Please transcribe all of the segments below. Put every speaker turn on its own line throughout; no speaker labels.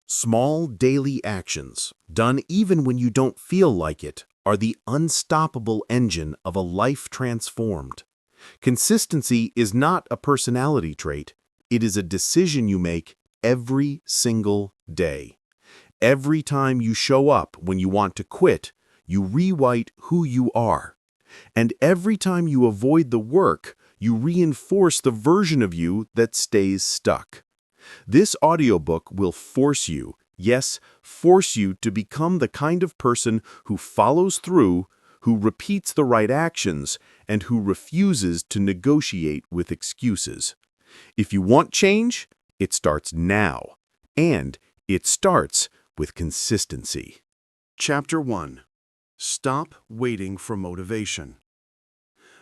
Small daily actions, done even when you don't feel like it, are the unstoppable engine of a life transformed. Consistency is not a personality trait. It is a decision you make every single day. Every time you show up when you want to quit, you rewrite who you are. And every time you avoid the work, you reinforce the version of you that stays stuck. This audiobook will force you, yes, force you to become the kind of person who follows through, who repeats the right actions, and who refuses to negotiate with excuses. If you want change, it starts now, and it starts with consistency.
Chapter 1. Stop waiting for motivation.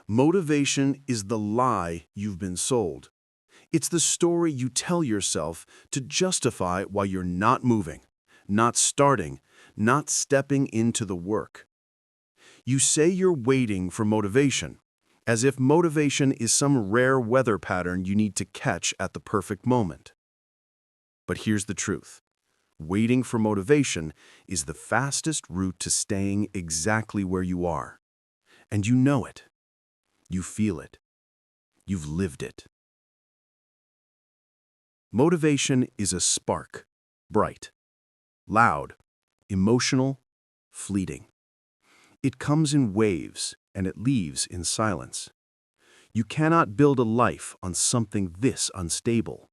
Motivation is the lie you've been sold. It's the story you tell yourself to justify why you're not moving, not starting, not stepping into the work. You say you're waiting for motivation, as if motivation is some rare weather pattern you need to catch at the perfect moment. But here's the truth. Waiting for motivation is the fastest route to staying exactly where you are. And you know it. You feel it. You've lived it. Motivation is a spark, bright, loud, emotional, fleeting. It comes in waves and it leaves in silence. You cannot build a life on something this unstable.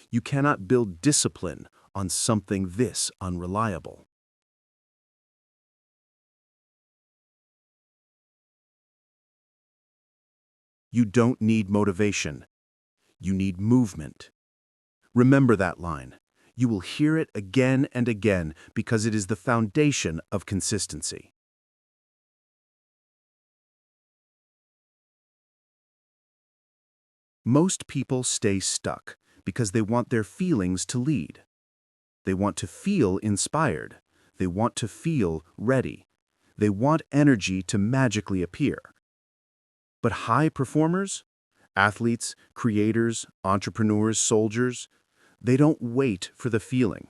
You cannot build discipline on something this unreliable. You don't need motivation. You need movement. Remember that line. You will hear it again and again because it is the foundation of consistency. Most people stay stuck because they want their feelings to lead. They want to feel inspired. They want to feel ready. They want energy to magically appear. But high performers, athletes, creators, entrepreneurs, soldiers, they don't wait for the feeling.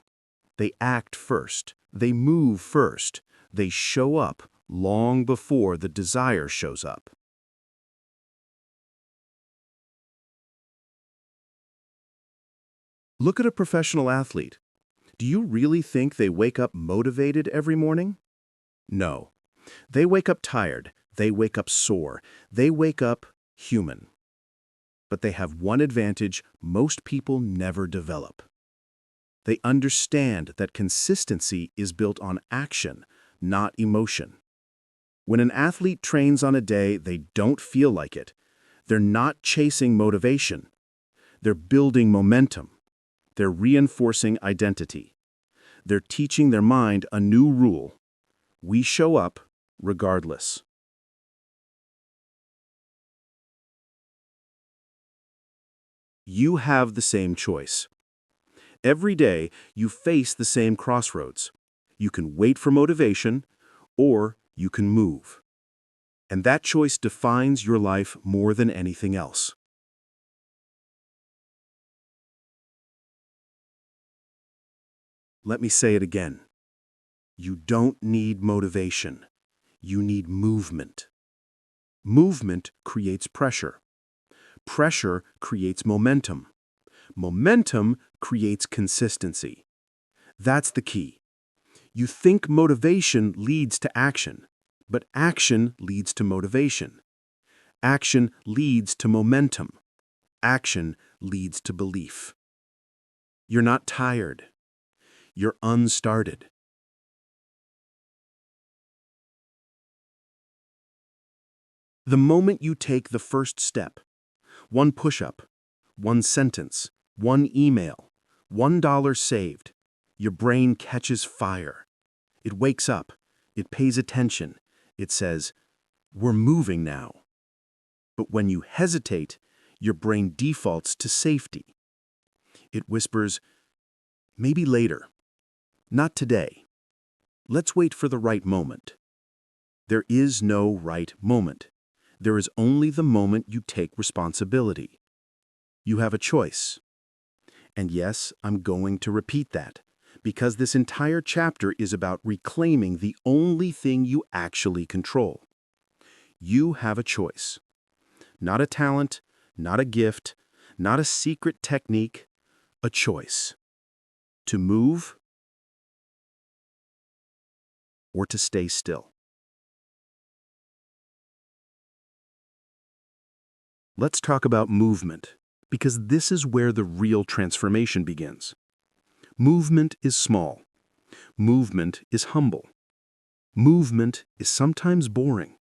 They act first. They move first. They show up long before the desire shows up. Look at a professional athlete. Do you really think they wake up motivated every morning? No. They wake up tired. They wake up sore. They wake up human. But they have one advantage most people never develop. They understand that consistency is built on action, not emotion. When an athlete trains on a day they don't feel like it, they're not chasing motivation. They're building momentum. They're reinforcing identity. They're teaching their mind a new rule. We show up regardless. You have the same choice. Every day, you face the same crossroads. You can wait for motivation, or you can move. And that choice defines your life more than anything else. Let me say it again. You don't need motivation. You need movement. Movement creates pressure. Pressure creates momentum. Momentum creates consistency. That's the key. You think motivation leads to action, but action leads to motivation. Action leads to momentum. Action leads to belief. You're not tired. You're unstarted. The moment you take the first step, one push-up, one sentence, one email, $1 saved, your brain catches fire. It wakes up. It pays attention. It says, "We're moving now." But when you hesitate, your brain defaults to safety. It whispers, "Maybe later. Not today. Let's wait for the right moment." There is no right moment. There is only the moment you take responsibility. You have a choice. And yes, I'm going to repeat that, Because this entire chapter is about reclaiming the only thing you actually control. You have a choice. Not a talent, not a gift, not a secret technique, a choice. To move or to stay still. Let's talk about movement, because this is where the real transformation begins. Movement is small. Movement is humble. Movement is sometimes boring,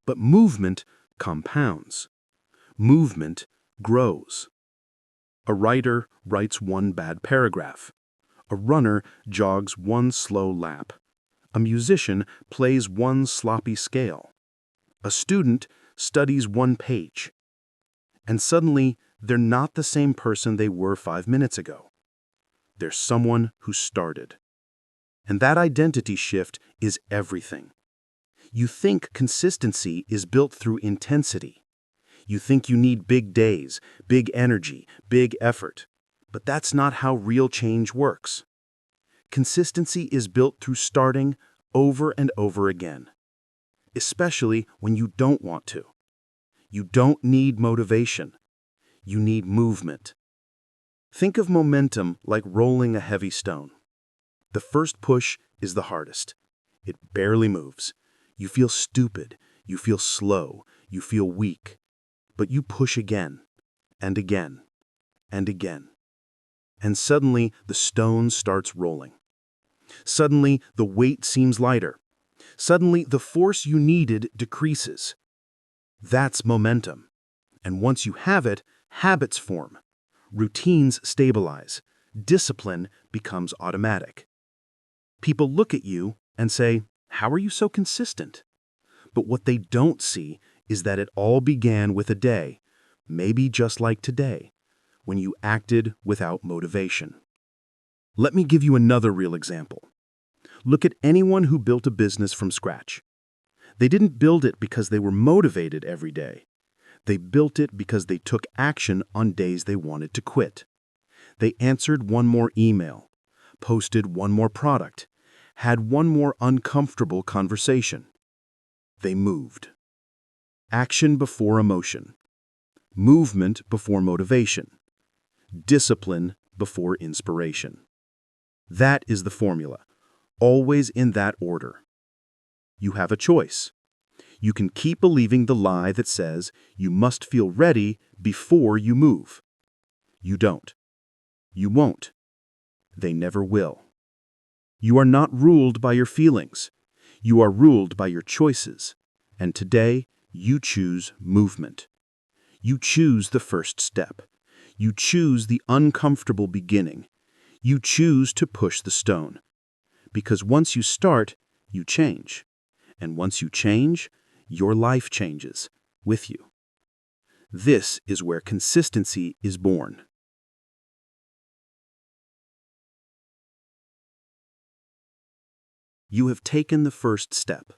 but movement compounds. Movement grows. A writer writes one bad paragraph. A runner jogs one slow lap. A musician plays one sloppy scale. A student studies one page. And suddenly, they're not the same person they were 5 minutes ago. They're someone who started. And that identity shift is everything. You think consistency is built through intensity. You think you need big days, big energy, big effort. But that's not how real change works. Consistency is built through starting over and over again, especially when you don't want to. You don't need motivation. You need movement. Think of momentum like rolling a heavy stone. The first push is the hardest. It barely moves. You feel stupid. You feel slow. You feel weak. But you push again, and again, and again. And suddenly, the stone starts rolling. Suddenly, the weight seems lighter. Suddenly, the force you needed decreases. That's momentum. And once you have it, habits form. Routines stabilize. Discipline becomes automatic. People look at you and say, "How are you so consistent?" But what they don't see is that it all began with a day, maybe just like today, when you acted without motivation. Let me give you another real example. Look at anyone who built a business from scratch. They didn't build it because they were motivated every day. They built it because they took action on days they wanted to quit. They answered one more email, posted one more product, had one more uncomfortable conversation. They moved. Action before emotion. Movement before motivation. Discipline before inspiration. That is the formula, always in that order. You have a choice. You can keep believing the lie that says you must feel ready before you move. You don't. You won't. They never will. You are not ruled by your feelings. You are ruled by your choices. And today, you choose movement. You choose the first step. You choose the uncomfortable beginning. You choose to push the stone. Because once you start, you change. And once you change, your life changes with you. This is where consistency is born. You have taken the first step.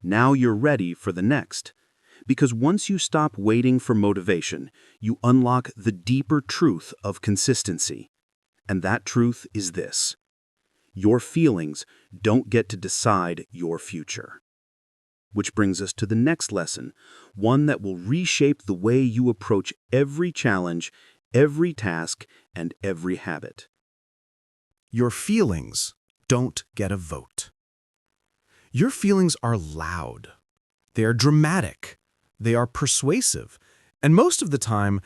Now you're ready for the next. Because once you stop waiting for motivation, you unlock the deeper truth of consistency. And that truth is this: your feelings don't get to decide your future. Which brings us to the next lesson, one that will reshape the way you approach every challenge, every task, and every habit.
Your feelings don't get a vote. Your feelings are loud. They are dramatic. They are persuasive. And most of the time,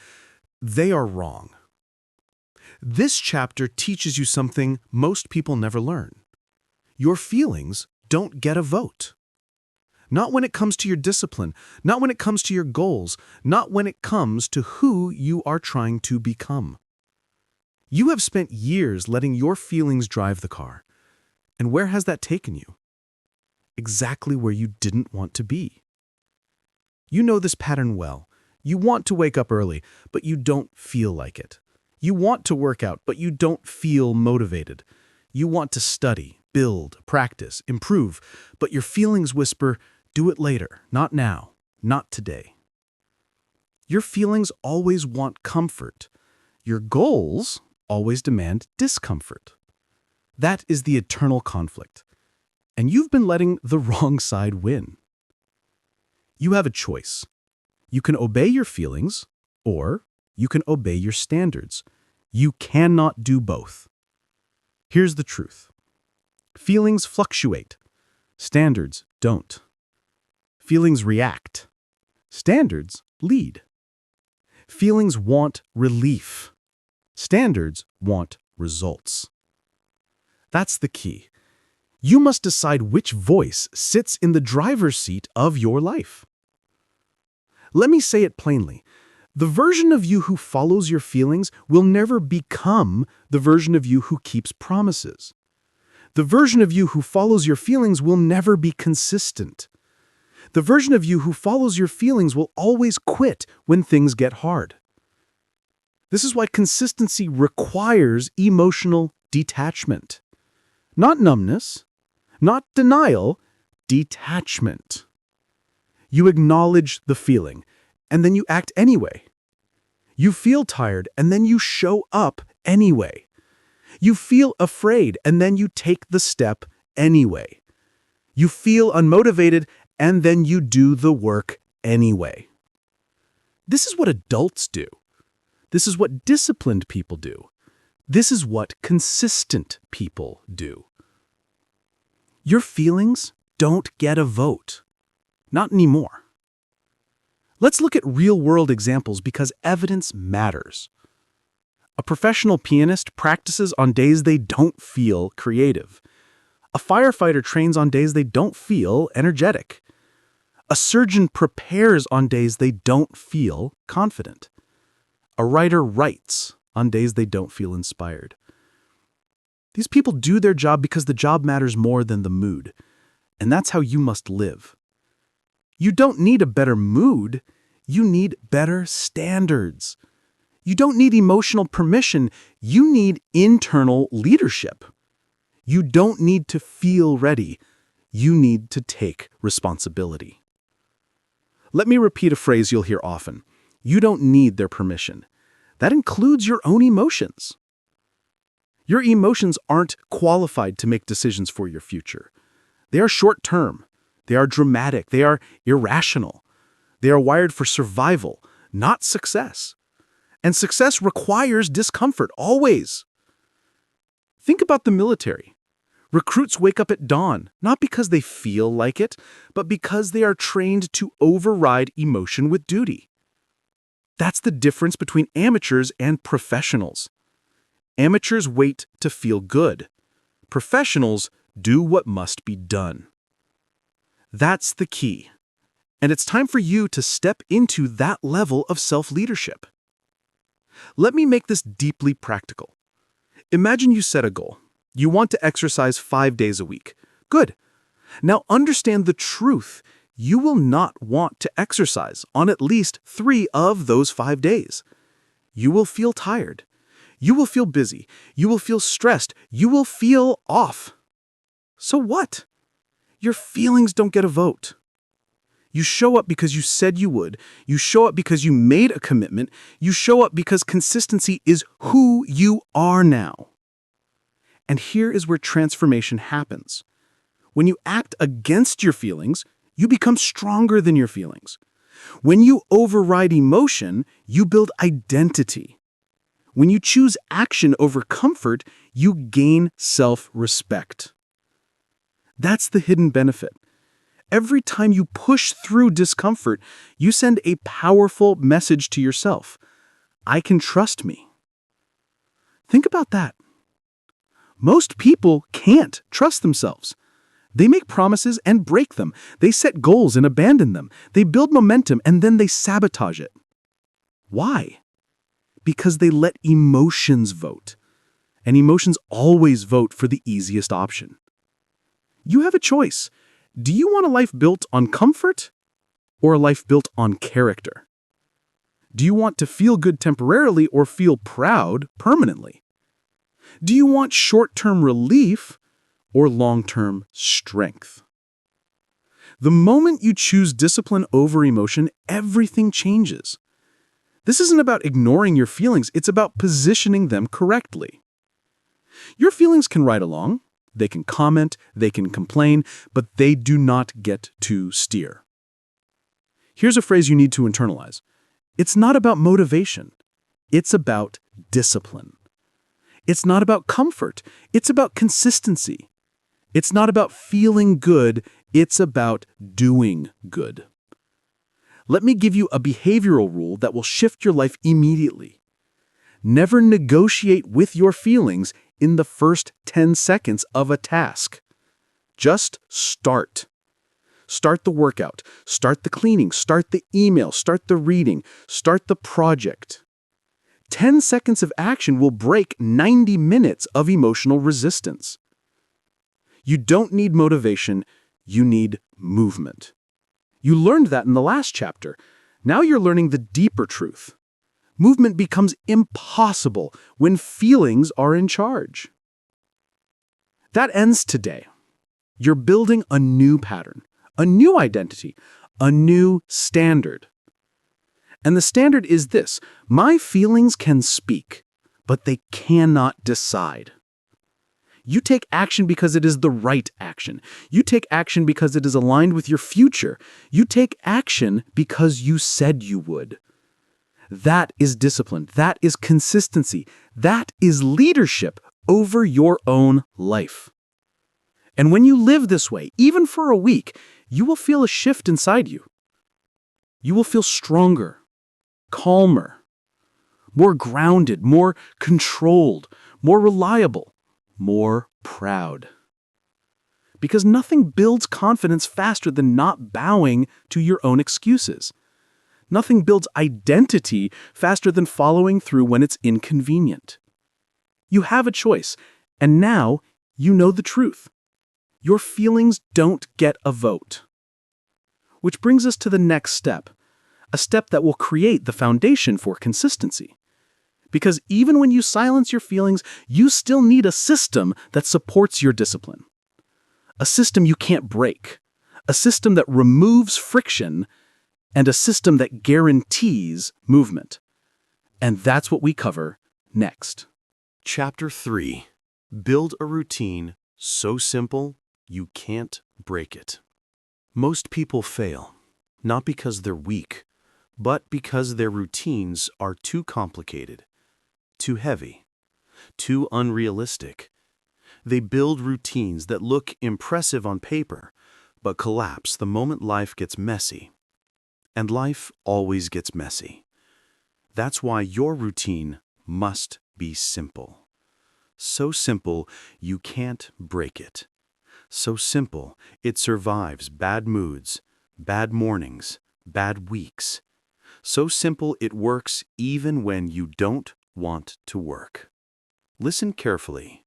they are wrong. This chapter teaches you something most people never learn. Your feelings don't get a vote. Not when it comes to your discipline, not when it comes to your goals, not when it comes to who you are trying to become. You have spent years letting your feelings drive the car. And where has that taken you? Exactly where you didn't want to be. You know this pattern well. You want to wake up early, but you don't feel like it. You want to work out, but you don't feel motivated. You want to study, build, practice, improve, but your feelings whisper, "Do it later, not now, not today." Your feelings always want comfort. Your goals always demand discomfort.
That is the eternal conflict. And you've been letting the wrong side win. You have a choice. You can obey your feelings, or you can obey your standards. You cannot do both. Here's the truth. Feelings fluctuate. Standards don't. Feelings react. Standards lead. Feelings want relief. Standards want results. That's the key. You must decide which voice sits in the driver's seat of your life. Let me say it plainly. The version of you who follows your feelings will never become the version of you who keeps promises. The version of you who follows your feelings will never be consistent. The version of you who follows your feelings will always quit when things get hard. This is why consistency requires emotional detachment. Not numbness, not denial, detachment. You acknowledge the feeling, and then you act anyway. You feel tired, and then you show up anyway. You feel afraid, and then you take the step anyway. You feel unmotivated, and then you do the work anyway. This is what adults do. This is what disciplined people do. This is what consistent people do. Your feelings don't get a vote. Not anymore. Let's look at real-world examples because evidence matters. A professional pianist practices on days they don't feel creative. A firefighter trains on days they don't feel energetic. A surgeon prepares on days they don't feel confident. A writer writes on days they don't feel inspired. These people do their job because the job matters more than the mood, and that's how you must live. You don't need a better mood, you need better standards. You don't need emotional permission, you need internal leadership. You don't need to feel ready, you need to take responsibility. Let me repeat a phrase you'll hear often. You don't need their permission. That includes your own emotions. Your emotions aren't qualified to make decisions for your future. They are short-term. They are dramatic. They are irrational. They are wired for survival, not success. And success requires discomfort, always. Think about the military. Recruits wake up at dawn, not because they feel like it, but because they are trained to override emotion with duty. That's the difference between amateurs and professionals. Amateurs wait to feel good. Professionals do what must be done. That's the key. And it's time for you to step into that level of self-leadership. Let me make this deeply practical. Imagine you set a goal. You want to exercise 5 days a week. Good. Now understand the truth. You will not want to exercise on at least 3 of those 5 days. You will feel tired. You will feel busy. You will feel stressed. You will feel off. So what? Your feelings don't get a vote. You show up because you said you would. You show up because you made a commitment. You show up because consistency is who you are now. And here is where transformation happens. When you act against your feelings, you become stronger than your feelings. When you override emotion, you build identity. When you choose action over comfort, you gain self-respect. That's the hidden benefit. Every time you push through discomfort, you send a powerful message to yourself. I can trust me. Think about that. Most people can't trust themselves. They make promises and break them. They set goals and abandon them. They build momentum and then they sabotage it. Why? Because they let emotions vote. And emotions always vote for the easiest option. You have a choice. Do you want a life built on comfort or a life built on character? Do you want to feel good temporarily or feel proud permanently? Do you want short-term relief or long-term strength? The moment you choose discipline over emotion, everything changes. This isn't about ignoring your feelings, it's about positioning them correctly. Your feelings can ride along, they can comment, they can complain, but they do not get to steer. Here's a phrase you need to internalize. It's not about motivation. It's about discipline. It's not about comfort. It's about consistency. It's not about feeling good. It's about doing good. Let me give you a behavioral rule that will shift your life immediately. Never negotiate with your feelings in the first 10 seconds of a task. Just start. Start the workout, start the cleaning, start the email, start the reading, start the project. 10 seconds of action will break 90 minutes of emotional resistance. You don't need motivation, you need movement. You learned that in the last chapter. Now you're learning the deeper truth. Movement becomes impossible when feelings are in charge. That ends today. You're building a new pattern, a new identity, a new standard. And the standard is this: my feelings can speak, but they cannot decide. You take action because it is the right action. You take action because it is aligned with your future. You take action because you said you would. That is discipline. That is consistency. That is leadership over your own life. And when you live this way, even for a week, you will feel a shift inside you. You will feel stronger, calmer, more grounded, more controlled, more reliable, more proud. Because nothing builds confidence faster than not bowing to your own excuses. Nothing builds identity faster than following through when it's inconvenient. You have a choice, and now you know the truth. Your feelings don't get a vote. Which brings us to the next step, a step that will create the foundation for consistency. Because even when you silence your feelings, you still need a system that supports your discipline. A system you can't break, a system that removes friction, and a system that guarantees movement. And that's what we cover next.
Chapter 3. Build a routine so simple you can't break it. Most people fail, not because they're weak, but because their routines are too complicated, too heavy, too unrealistic. They build routines that look impressive on paper, but collapse the moment life gets messy. And life always gets messy. That's why your routine must be simple. So simple you can't break it. So simple it survives bad moods, bad mornings, bad weeks. So simple it works even when you don't want to work. Listen carefully.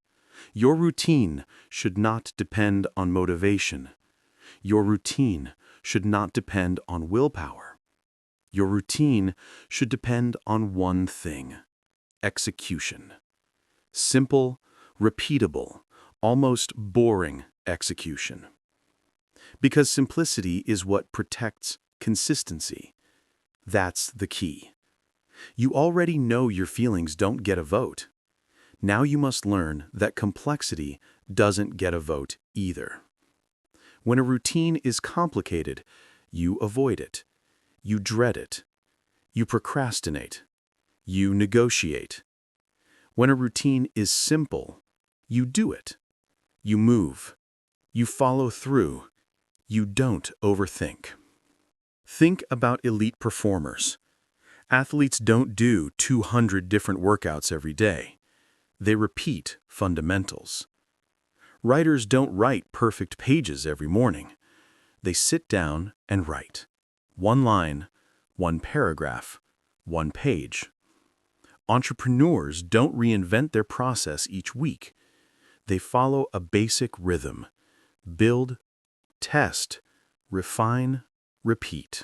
Your routine should not depend on motivation. Your routine should not depend on willpower. Your routine should depend on one thing: execution. Simple, repeatable, almost boring execution. Because simplicity is what protects consistency. That's the key. You already know your feelings don't get a vote. Now you must learn that complexity doesn't get a vote either. When a routine is complicated, you avoid it. You dread it. You procrastinate. You negotiate. When a routine is simple, you do it. You move. You follow through. You don't overthink. Think about elite performers. Athletes don't do 200 different workouts every day. They repeat fundamentals. Writers don't write perfect pages every morning. They sit down and write. One line, one paragraph, one page. Entrepreneurs don't reinvent their process each week. They follow a basic rhythm: build, test, refine, repeat.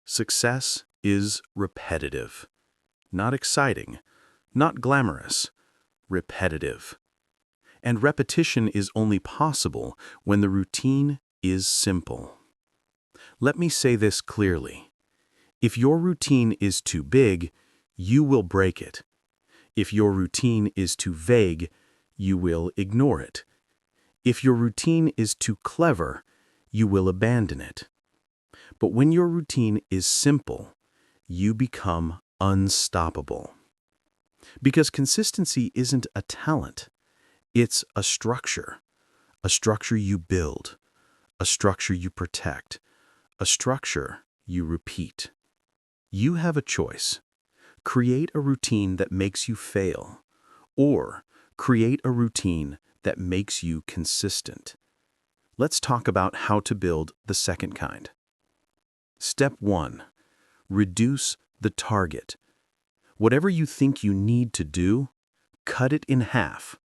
Success is repetitive. Not exciting, not glamorous, repetitive. And repetition is only possible when the routine is simple. Let me say this clearly. If your routine is too big, you will break it. If your routine is too vague,
you will ignore it. If your routine is too clever, you will abandon it. But when your routine is simple, you become unstoppable. Because consistency isn't a talent, it's a structure you build, a structure you protect, a structure you repeat. You have a choice. Create a routine that makes you fail, or create a routine that makes you consistent. Let's talk about how to build the second kind. Step 1. Reduce the target. Whatever you think you need to do, cut it in half.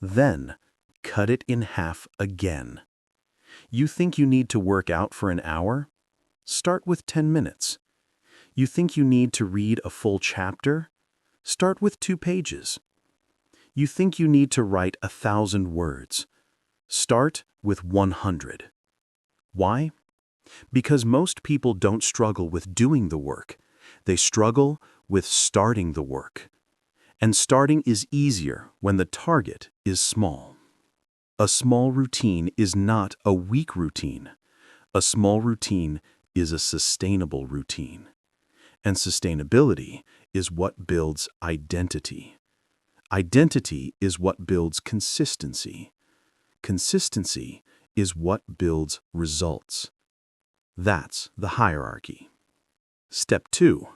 Then, cut it in half again. You think you need to work out for an hour? Start with 10 minutes. You think you need to read a full chapter? Start with 2 pages. You think you need to write 1,000 words? Start with 100. Why? Because most people don't struggle with doing the work. They struggle with starting the work. And starting is easier when the target is small. A small routine is not a weak routine. A small routine is a sustainable routine. And sustainability is what builds identity. Identity is what builds consistency. Consistency is what builds results. That's the hierarchy. Step 2.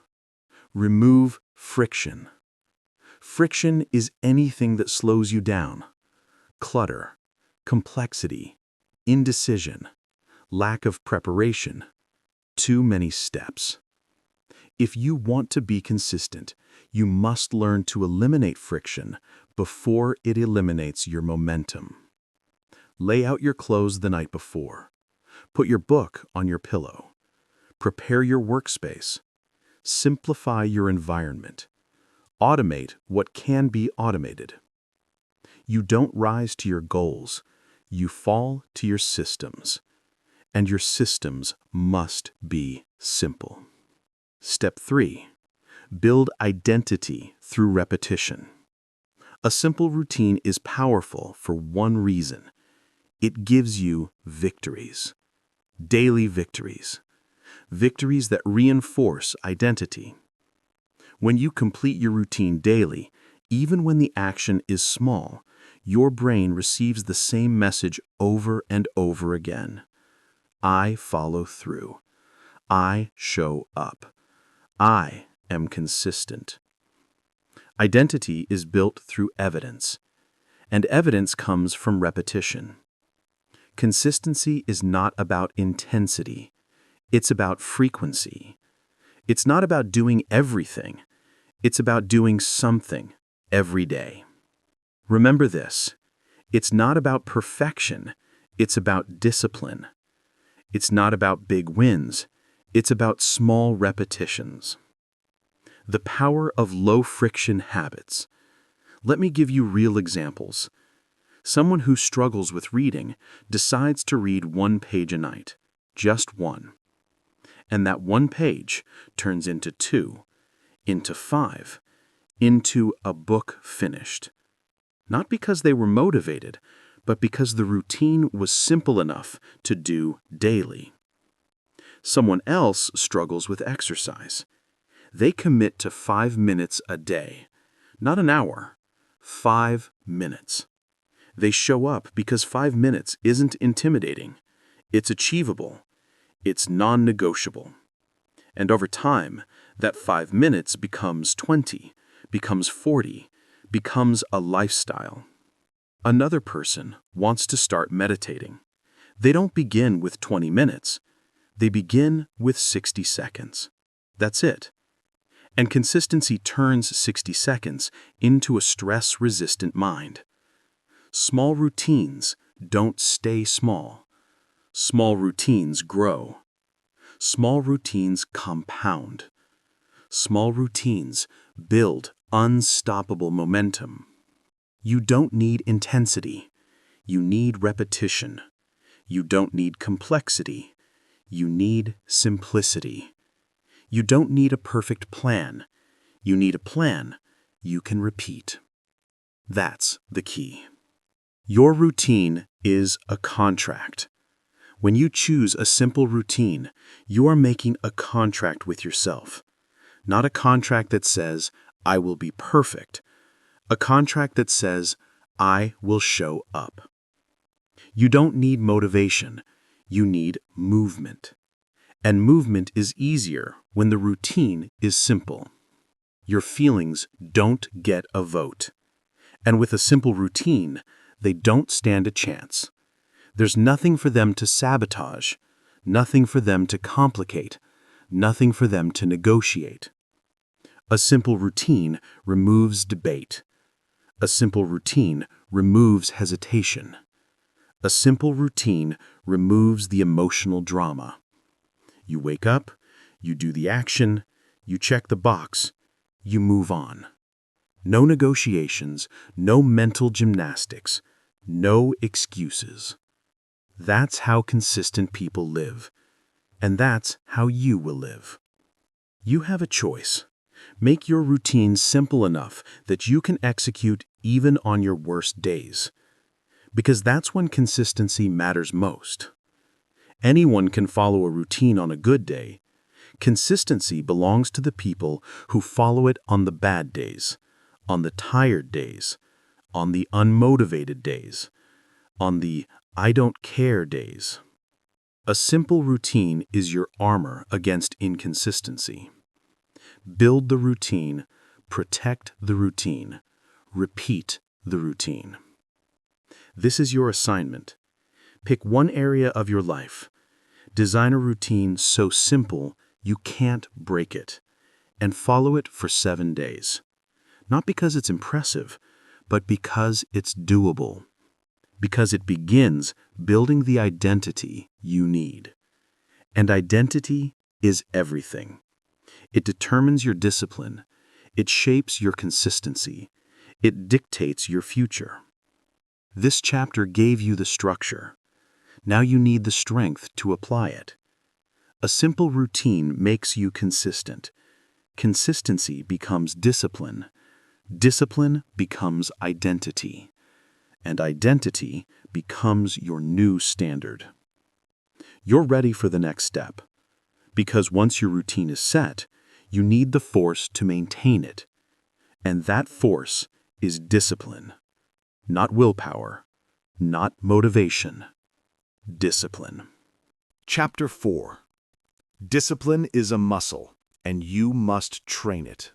Remove friction. Friction is anything that slows you down. Clutter, complexity, indecision, lack of preparation, too many steps. If you want to be consistent, you must learn to eliminate friction before it eliminates your momentum. Lay out your clothes the night before. Put your book on your pillow. Prepare your workspace. Simplify your environment. Automate what can be automated. You don't rise to your goals. You fall to your systems. And your systems must be simple. Step 3. Build identity through repetition. A simple routine is powerful for one reason. It gives you victories. Daily victories. Victories that reinforce identity. When you complete your routine daily, even when the action is small, your brain receives the same message over and over again. I follow through. I show up. I am consistent. Identity is built through evidence, and evidence comes from repetition. Consistency is not about intensity. It's about frequency. It's not about doing everything. It's about doing something every day. Remember this. It's not about perfection. It's about discipline. It's not about big wins. It's about small repetitions. The power of low-friction habits. Let me give you real examples. Someone who struggles with reading decides to read 1 page a night, just 1. And that 1 page turns into 2, into 5, into a book finished. Not because they were motivated, but because the routine was simple enough to do daily. Someone else struggles with exercise. They commit to 5 minutes a day, not an hour, 5 minutes. They show up because 5 minutes isn't intimidating. It's achievable. It's non-negotiable. And over time, that 5 minutes becomes 20, becomes 40, becomes a lifestyle. Another person wants to start meditating. They don't begin with 20 minutes. They begin with 60 seconds. That's it. And consistency turns 60 seconds into a stress-resistant mind. Small routines don't stay small. Small routines grow. Small routines compound. Small routines build unstoppable momentum. You don't need intensity. You need repetition. You don't need complexity. You need simplicity. You don't need a perfect plan. You need a plan you can repeat. That's the key. Your routine is a contract. When you choose a simple routine, you are making a contract with yourself. Not a contract that says, I will be perfect. A contract that says, I will show up. You don't need motivation. You need movement. And movement is easier when the routine is simple. Your feelings don't get a vote. And with a simple routine, they don't stand a chance. There's nothing for them to sabotage, nothing for them to complicate, nothing for them to negotiate. A simple routine removes debate. A simple routine removes hesitation. A simple routine removes the emotional drama. You wake up, you do the action, you check the box, you move on. No negotiations, no mental gymnastics, no excuses. That's how consistent people live, and that's how you will live. You have a choice. Make your routine simple enough that you can execute even on your worst days, because that's when consistency matters most. Anyone can follow a routine on a good day. Consistency belongs to the people who follow it on the bad days, on the tired days, on the unmotivated days, on the I don't care days. A simple routine is your armor against inconsistency. Build the routine, protect the routine, repeat the routine. This is your assignment. Pick one area of your life. Design a routine so simple you can't break it, and follow it for 7 days. Not because it's impressive, but because it's doable. Because it begins building the identity you need. And identity is everything. It determines your discipline. It shapes your consistency. It dictates your future. This chapter gave you the structure. Now you need the strength to apply it. A simple routine makes you consistent. Consistency becomes discipline. Discipline becomes identity. And identity becomes your new standard. You're ready for the next step. Because once your routine is set, you need the force to maintain it. And that force is discipline. Not willpower. Not motivation. Discipline.
Chapter 4. Discipline is a muscle, and you must train it.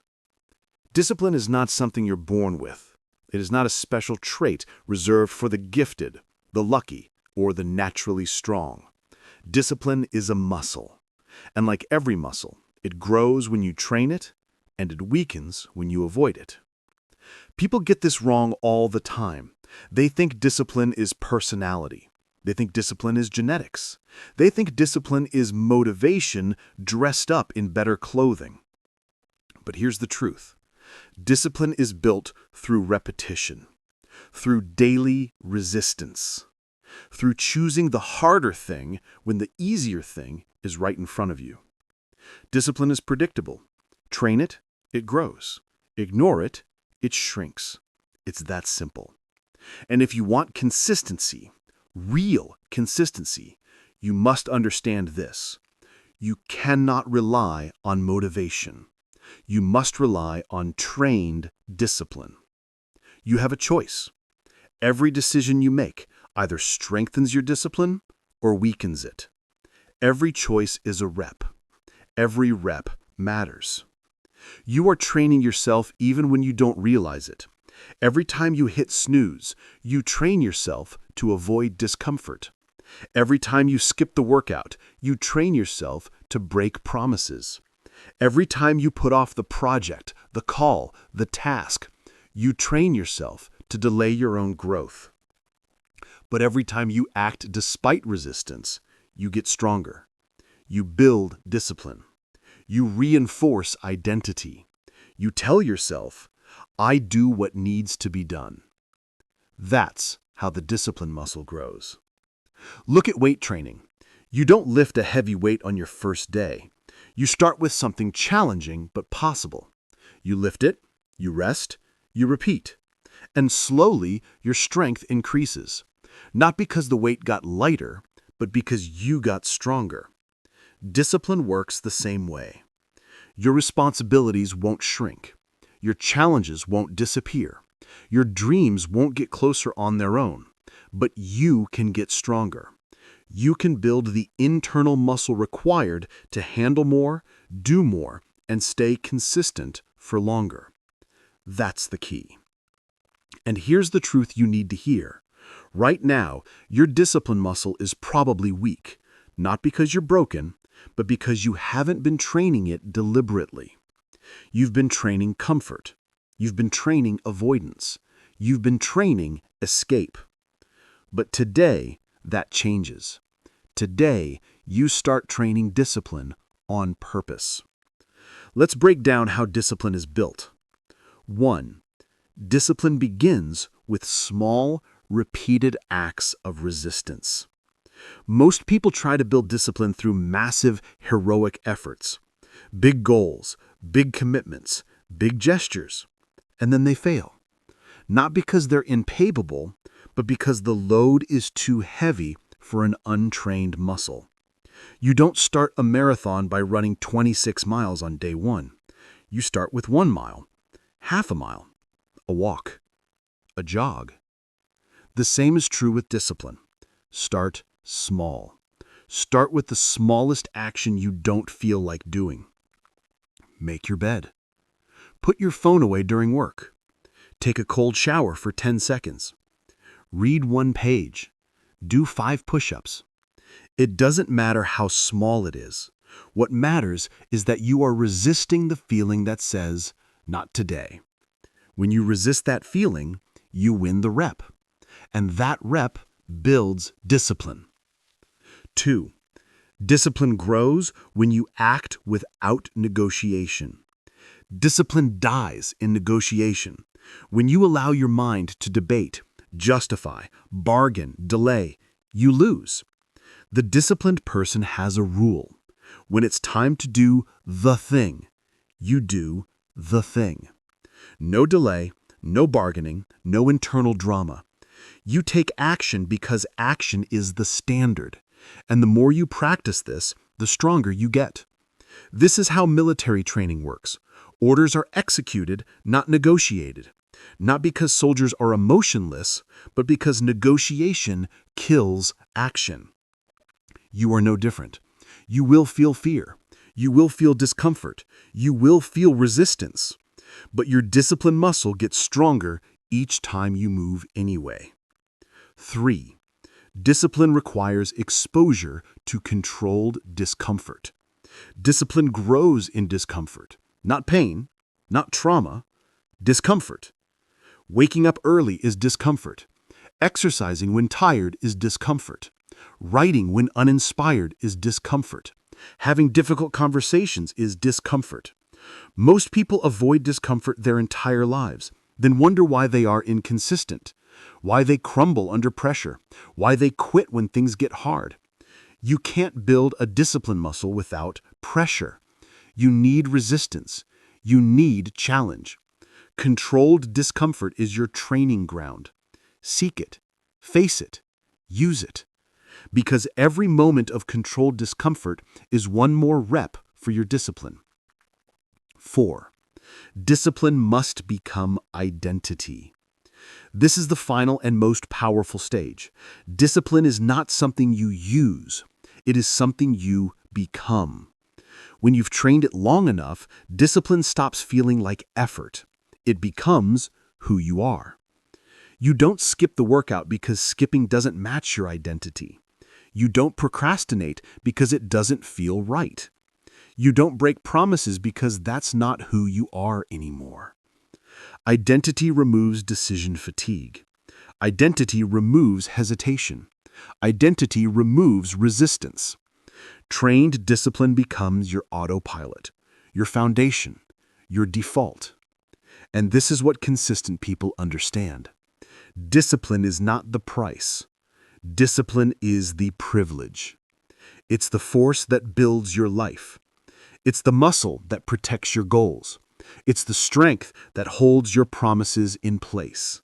Discipline is not something you're born with. It is not a special trait reserved for the gifted, the lucky, or the naturally strong. Discipline is a muscle. And like every muscle, it grows when you train it, and it weakens when you avoid it. People get this wrong all the time. They think discipline is personality. They think discipline is genetics. They think discipline is motivation dressed up in better clothing. But here's the truth. Discipline is built through repetition, through daily resistance, through choosing the harder thing when the easier thing is right in front of you. Discipline is predictable. Train it, it grows. Ignore it, it shrinks. It's that simple. And if you want consistency, real consistency, you must understand this. You cannot rely on motivation. You must rely on trained discipline. You have a choice. Every decision you make either strengthens your discipline or weakens it. Every choice is a rep. Every rep matters. You are training yourself even when you don't realize it. Every time you hit snooze, you train yourself to avoid discomfort. Every time you skip the workout, you train yourself to break promises. Every time you put off the project, the call, the task, you train yourself to delay your own growth. But every time you act despite resistance, you get stronger. You build discipline. You reinforce identity. You tell yourself, I do what needs to be done. That's how the discipline muscle grows. Look at weight training. You don't lift a heavy weight on your first day. You start with something challenging but possible. You lift it, you rest, you repeat.
And slowly, your strength increases. Not because the weight got lighter, but because you got stronger. Discipline works the same way. Your responsibilities won't shrink. Your challenges won't disappear. Your dreams won't get closer on their own. But you can get stronger. You can build the internal muscle required to handle more, do more, and stay consistent for longer. That's the key. And here's the truth you need to hear. Right now, your discipline muscle is probably weak, not because you're broken, but because you haven't been training it deliberately. You've been training comfort. You've been training avoidance. You've been training escape. But today, that changes. Today, you start training discipline on purpose. Let's break down how discipline is built. 1. Discipline begins with small, repeated acts of resistance. Most people try to build discipline through massive, heroic efforts. Big goals, big commitments, big gestures. And then they fail. Not because they're incapable, but because the load is too heavy for an untrained muscle. You don't start a marathon by running 26 miles on day 1. You start with 1 mile, half a mile, a walk, a jog. The same is true with discipline. Start small. Start with the smallest action you don't feel like doing. Make your bed. Put your phone away during work. Take a cold shower for 10 seconds. Read 1 page. Do 5 push-ups. It doesn't matter how small it is. What matters is that you are resisting the feeling that says, "Not today." When you resist that feeling, you win the rep. And that rep builds discipline. 2. Discipline grows when you act without negotiation. Discipline dies in negotiation. When you allow your mind to debate, justify, bargain, delay, you lose. The disciplined person has a rule. When it's time to do the thing, you do the thing. No delay, no bargaining, no internal drama. You take action because action is the standard. And the more you practice this, the stronger you get. This is how military training works. Orders are executed, not negotiated. Not because soldiers are emotionless, but because negotiation kills action. You are no different. You will feel fear. You will feel discomfort. You will feel resistance. But your discipline muscle gets stronger each time you move anyway. 3. Discipline requires exposure to controlled discomfort. Discipline grows in discomfort. Not pain, not trauma, discomfort. Waking up early is discomfort. Exercising when tired is discomfort. Writing when uninspired is discomfort. Having difficult conversations is discomfort. Most people avoid discomfort their entire lives, then wonder why they are inconsistent, why they crumble under pressure, why they quit when things get hard. You can't build a discipline muscle without pressure. You need resistance. You need challenge. Controlled discomfort is your training ground. Seek it. Face it. Use it. Because every moment of controlled discomfort is one more rep for your discipline. 4. Discipline must become identity. This is the final and most powerful stage. Discipline is not something you use. It is something you become. When you've trained it long enough, discipline stops feeling like effort. It becomes who you are. You don't skip the workout because skipping doesn't match your identity. You don't procrastinate because it doesn't feel right. You don't break promises because that's not who you are anymore. Identity removes decision fatigue. Identity removes hesitation. Identity removes resistance. Trained discipline becomes your autopilot, your foundation, your default. And this is what consistent people understand. Discipline is not the price. Discipline is the privilege. It's the force that builds your life. It's the muscle that protects your goals. It's the strength that holds your promises in place.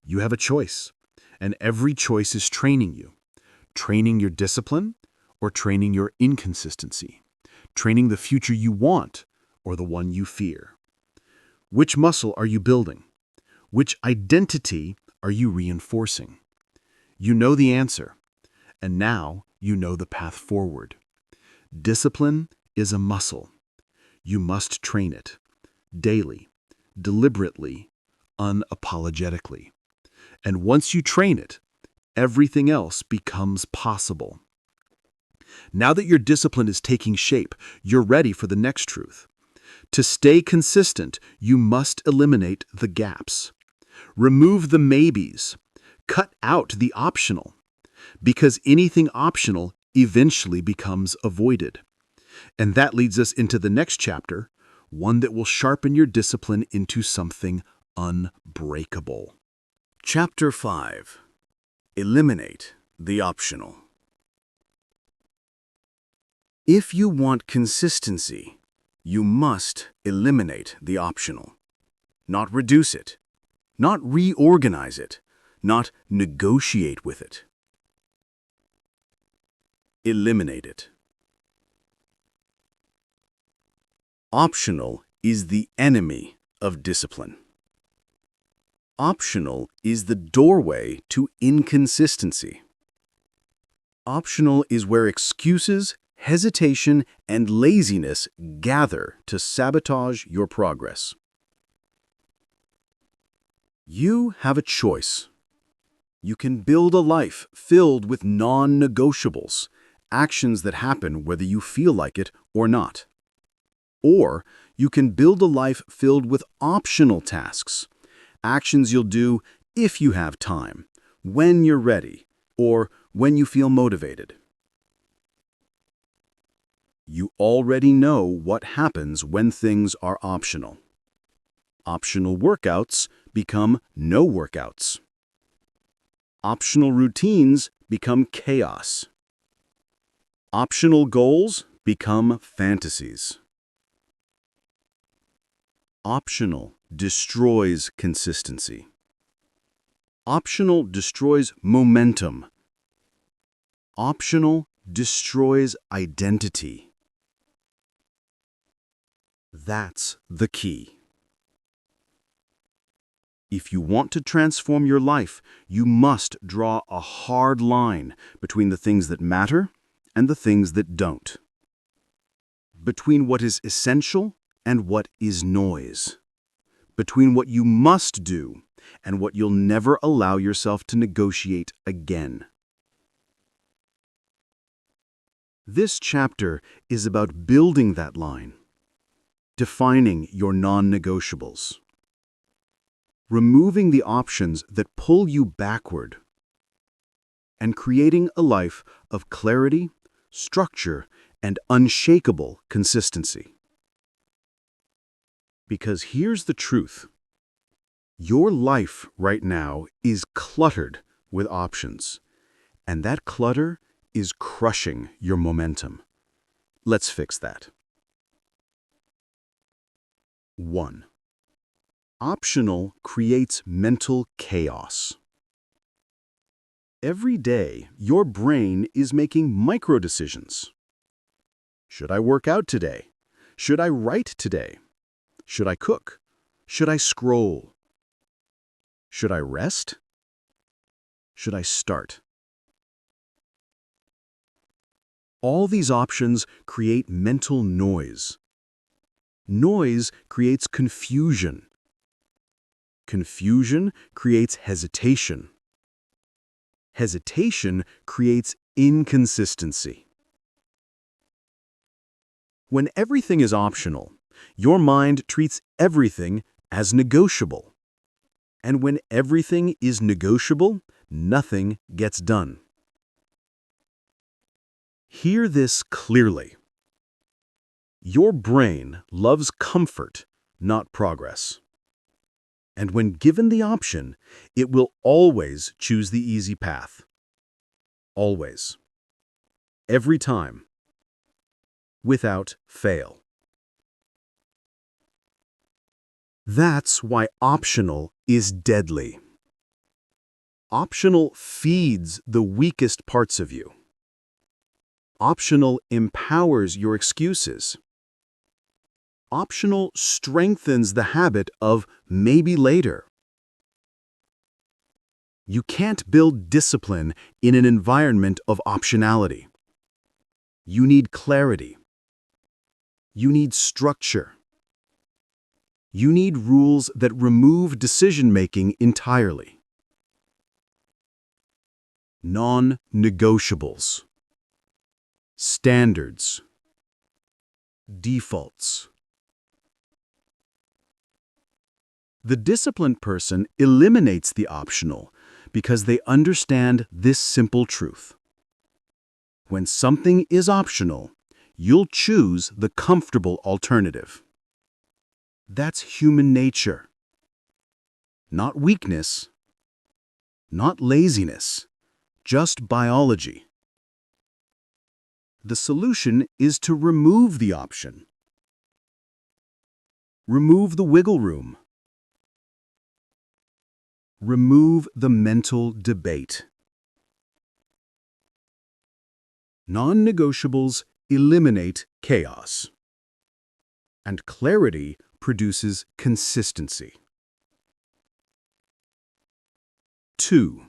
You have a choice, and every choice is training you. Training your discipline or training your inconsistency. Training the future you want or the one you fear. Which muscle are you building? Which identity are you reinforcing? You know the answer, and now you know the path forward. Discipline is a muscle. You must train it, daily, deliberately, unapologetically. And once you train it, everything else becomes possible. Now that your discipline is taking shape, you're ready for the next truth. To stay consistent, you must eliminate the gaps. Remove the maybes. Cut out the optional. Because anything optional eventually becomes avoided. And that leads us into the next chapter, one that will sharpen your discipline into something unbreakable.
Chapter 5. Eliminate the optional. If you want consistency, you must eliminate the optional. Not reduce it, not reorganize it, not negotiate with it. Eliminate it. Optional is the enemy of discipline. Optional is the doorway to inconsistency. Optional is where excuses, hesitation, and laziness gather to sabotage your progress. You have a choice. You can build a life filled with non-negotiables, actions that happen whether you feel like it or not. Or you can build a life filled with optional tasks, actions you'll do if you have time, when you're ready, or when you feel motivated. You already know what happens when things are optional. Optional workouts become no workouts. Optional routines become chaos. Optional goals become fantasies. Optional destroys consistency. Optional destroys momentum. Optional destroys identity. That's the key. If you want to transform your life, you must draw a hard line between the things that matter and the things that don't. Between what is essential and what is noise. Between what you must do and what you'll never allow yourself to negotiate again. This chapter is about building that line, defining your non-negotiables, removing the options that pull you backward, and creating a life of clarity, structure, and unshakable consistency. Because here's the truth. Your life right now is cluttered with options, and that clutter is crushing your momentum. Let's fix that. 1. Optional creates mental chaos. Every day, your brain is making micro-decisions. Should I work out today? Should I write today? Should I cook? Should I scroll? Should I rest? Should I start? All these options create mental noise. Noise creates confusion. Confusion creates hesitation. Hesitation creates inconsistency. When everything is optional, your mind treats everything as negotiable. And when everything is negotiable, nothing gets done. Hear this clearly. Your brain loves comfort, not progress. And when given the option, it will always choose the easy path. Always. Every time. Without fail. That's why optional is deadly.
Optional feeds the weakest parts of you. Optional empowers your excuses. Optional strengthens the habit of maybe later. You can't build discipline in an environment of optionality. You need clarity. You need structure. You need rules that remove decision-making entirely. Non-negotiables. Standards. Defaults. The disciplined person eliminates the optional because they understand this simple truth. When something is optional, you'll choose the comfortable alternative. That's human nature. Not weakness, not laziness, just biology. The solution is to remove the option. Remove the wiggle room. Remove the mental debate. Non-negotiables eliminate chaos. And clarity produces consistency. 2.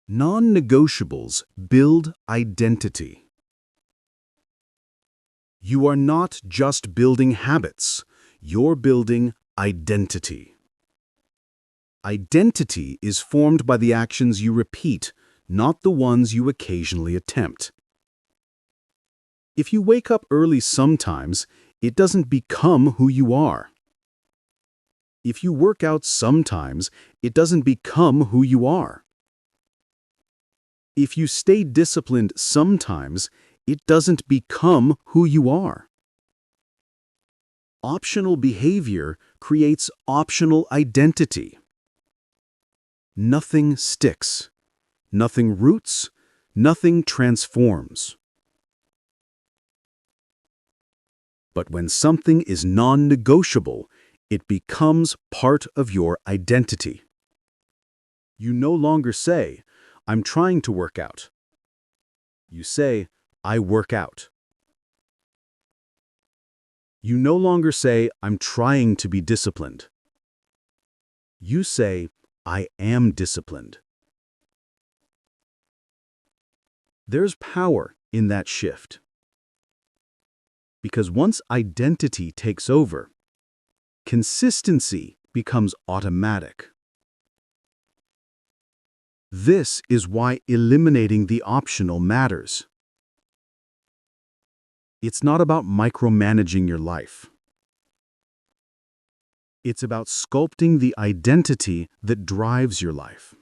Non-negotiables build identity. You are not just building habits, you're building identity. Identity is formed by the actions you repeat, not the ones you occasionally attempt. If you wake up early sometimes, it doesn't become who you are. If you work out sometimes, it doesn't become who you are. If you stay disciplined sometimes, it doesn't become who you are. Optional behavior creates optional identity. Nothing sticks. Nothing roots. Nothing transforms. But when something is non-negotiable, it becomes part of your identity. You no longer say, "I'm trying to work out." You say, "I work out." You no longer say, "I'm trying to be disciplined." You say, "I am disciplined." There's power in that shift. Because once identity takes over, consistency becomes automatic. This is why eliminating the optional matters. It's not about micromanaging your life. It's about sculpting the identity that drives your life.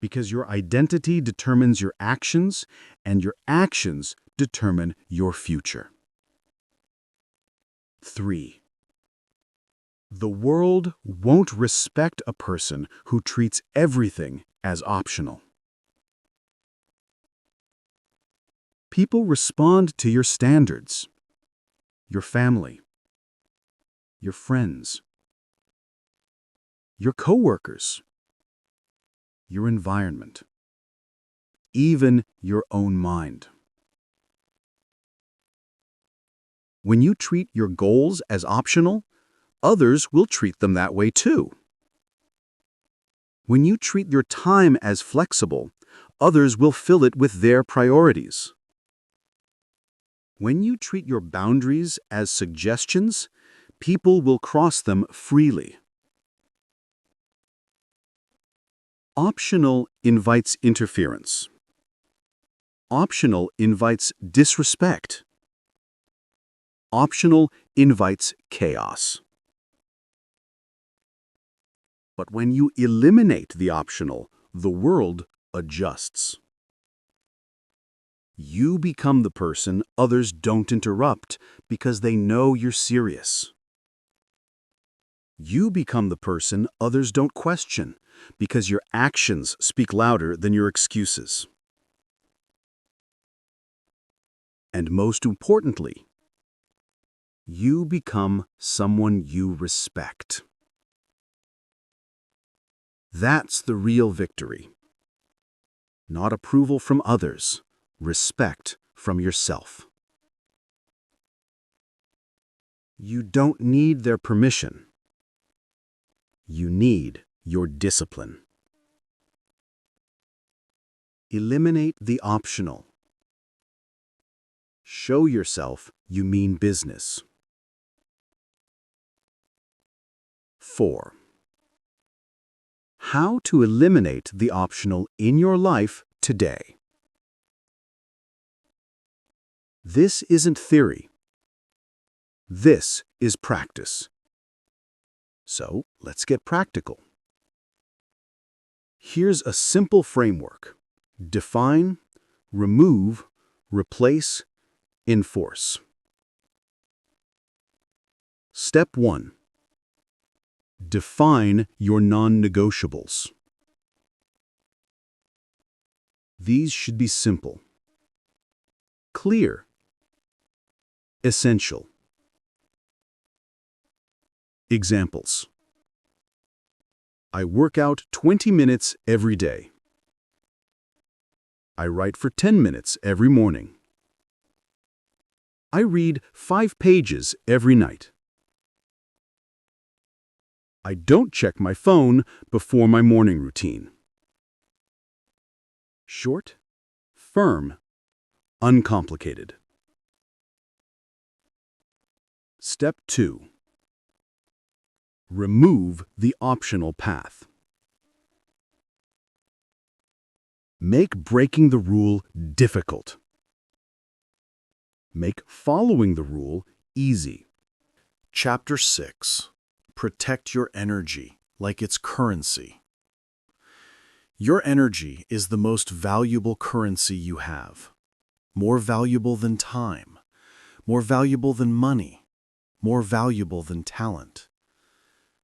Because your identity determines your actions, and your actions determine your future. 3. The world won't respect a person who treats everything as optional. People respond to your standards, your family, your friends, your coworkers, your environment, even your own mind. When you treat your goals as optional, others will treat them that way too. When you treat your time as flexible, others will fill it with their priorities. When you treat your boundaries as suggestions, people will cross them freely. Optional invites interference. Optional invites disrespect. Optional invites chaos. But when you eliminate the optional, the world adjusts. You become the person others don't interrupt because they know you're serious. You become the person others don't question because your actions speak louder than your excuses. And most importantly, you become someone you respect. That's the real victory. Not approval from others, respect from yourself. You don't need their permission. You need your discipline. Eliminate the optional. Show yourself you mean business. 4. How to eliminate the optional in your life today. This isn't theory. This is practice. So let's get practical. Here's a simple framework. Define, remove, replace, enforce. Step 1. Define your non-negotiables. These should be simple, clear, essential. Examples. I work out 20 minutes every day. I write for 10 minutes every morning. I read 5 pages every night. I don't check my phone before my morning routine. Short, firm, uncomplicated. Step 2. Remove the optional path. Make breaking the rule difficult. Make following the rule easy.
Chapter 6. Protect your energy like it's currency. Your energy is the most valuable currency you have. More valuable than time. More valuable than money. More valuable than talent.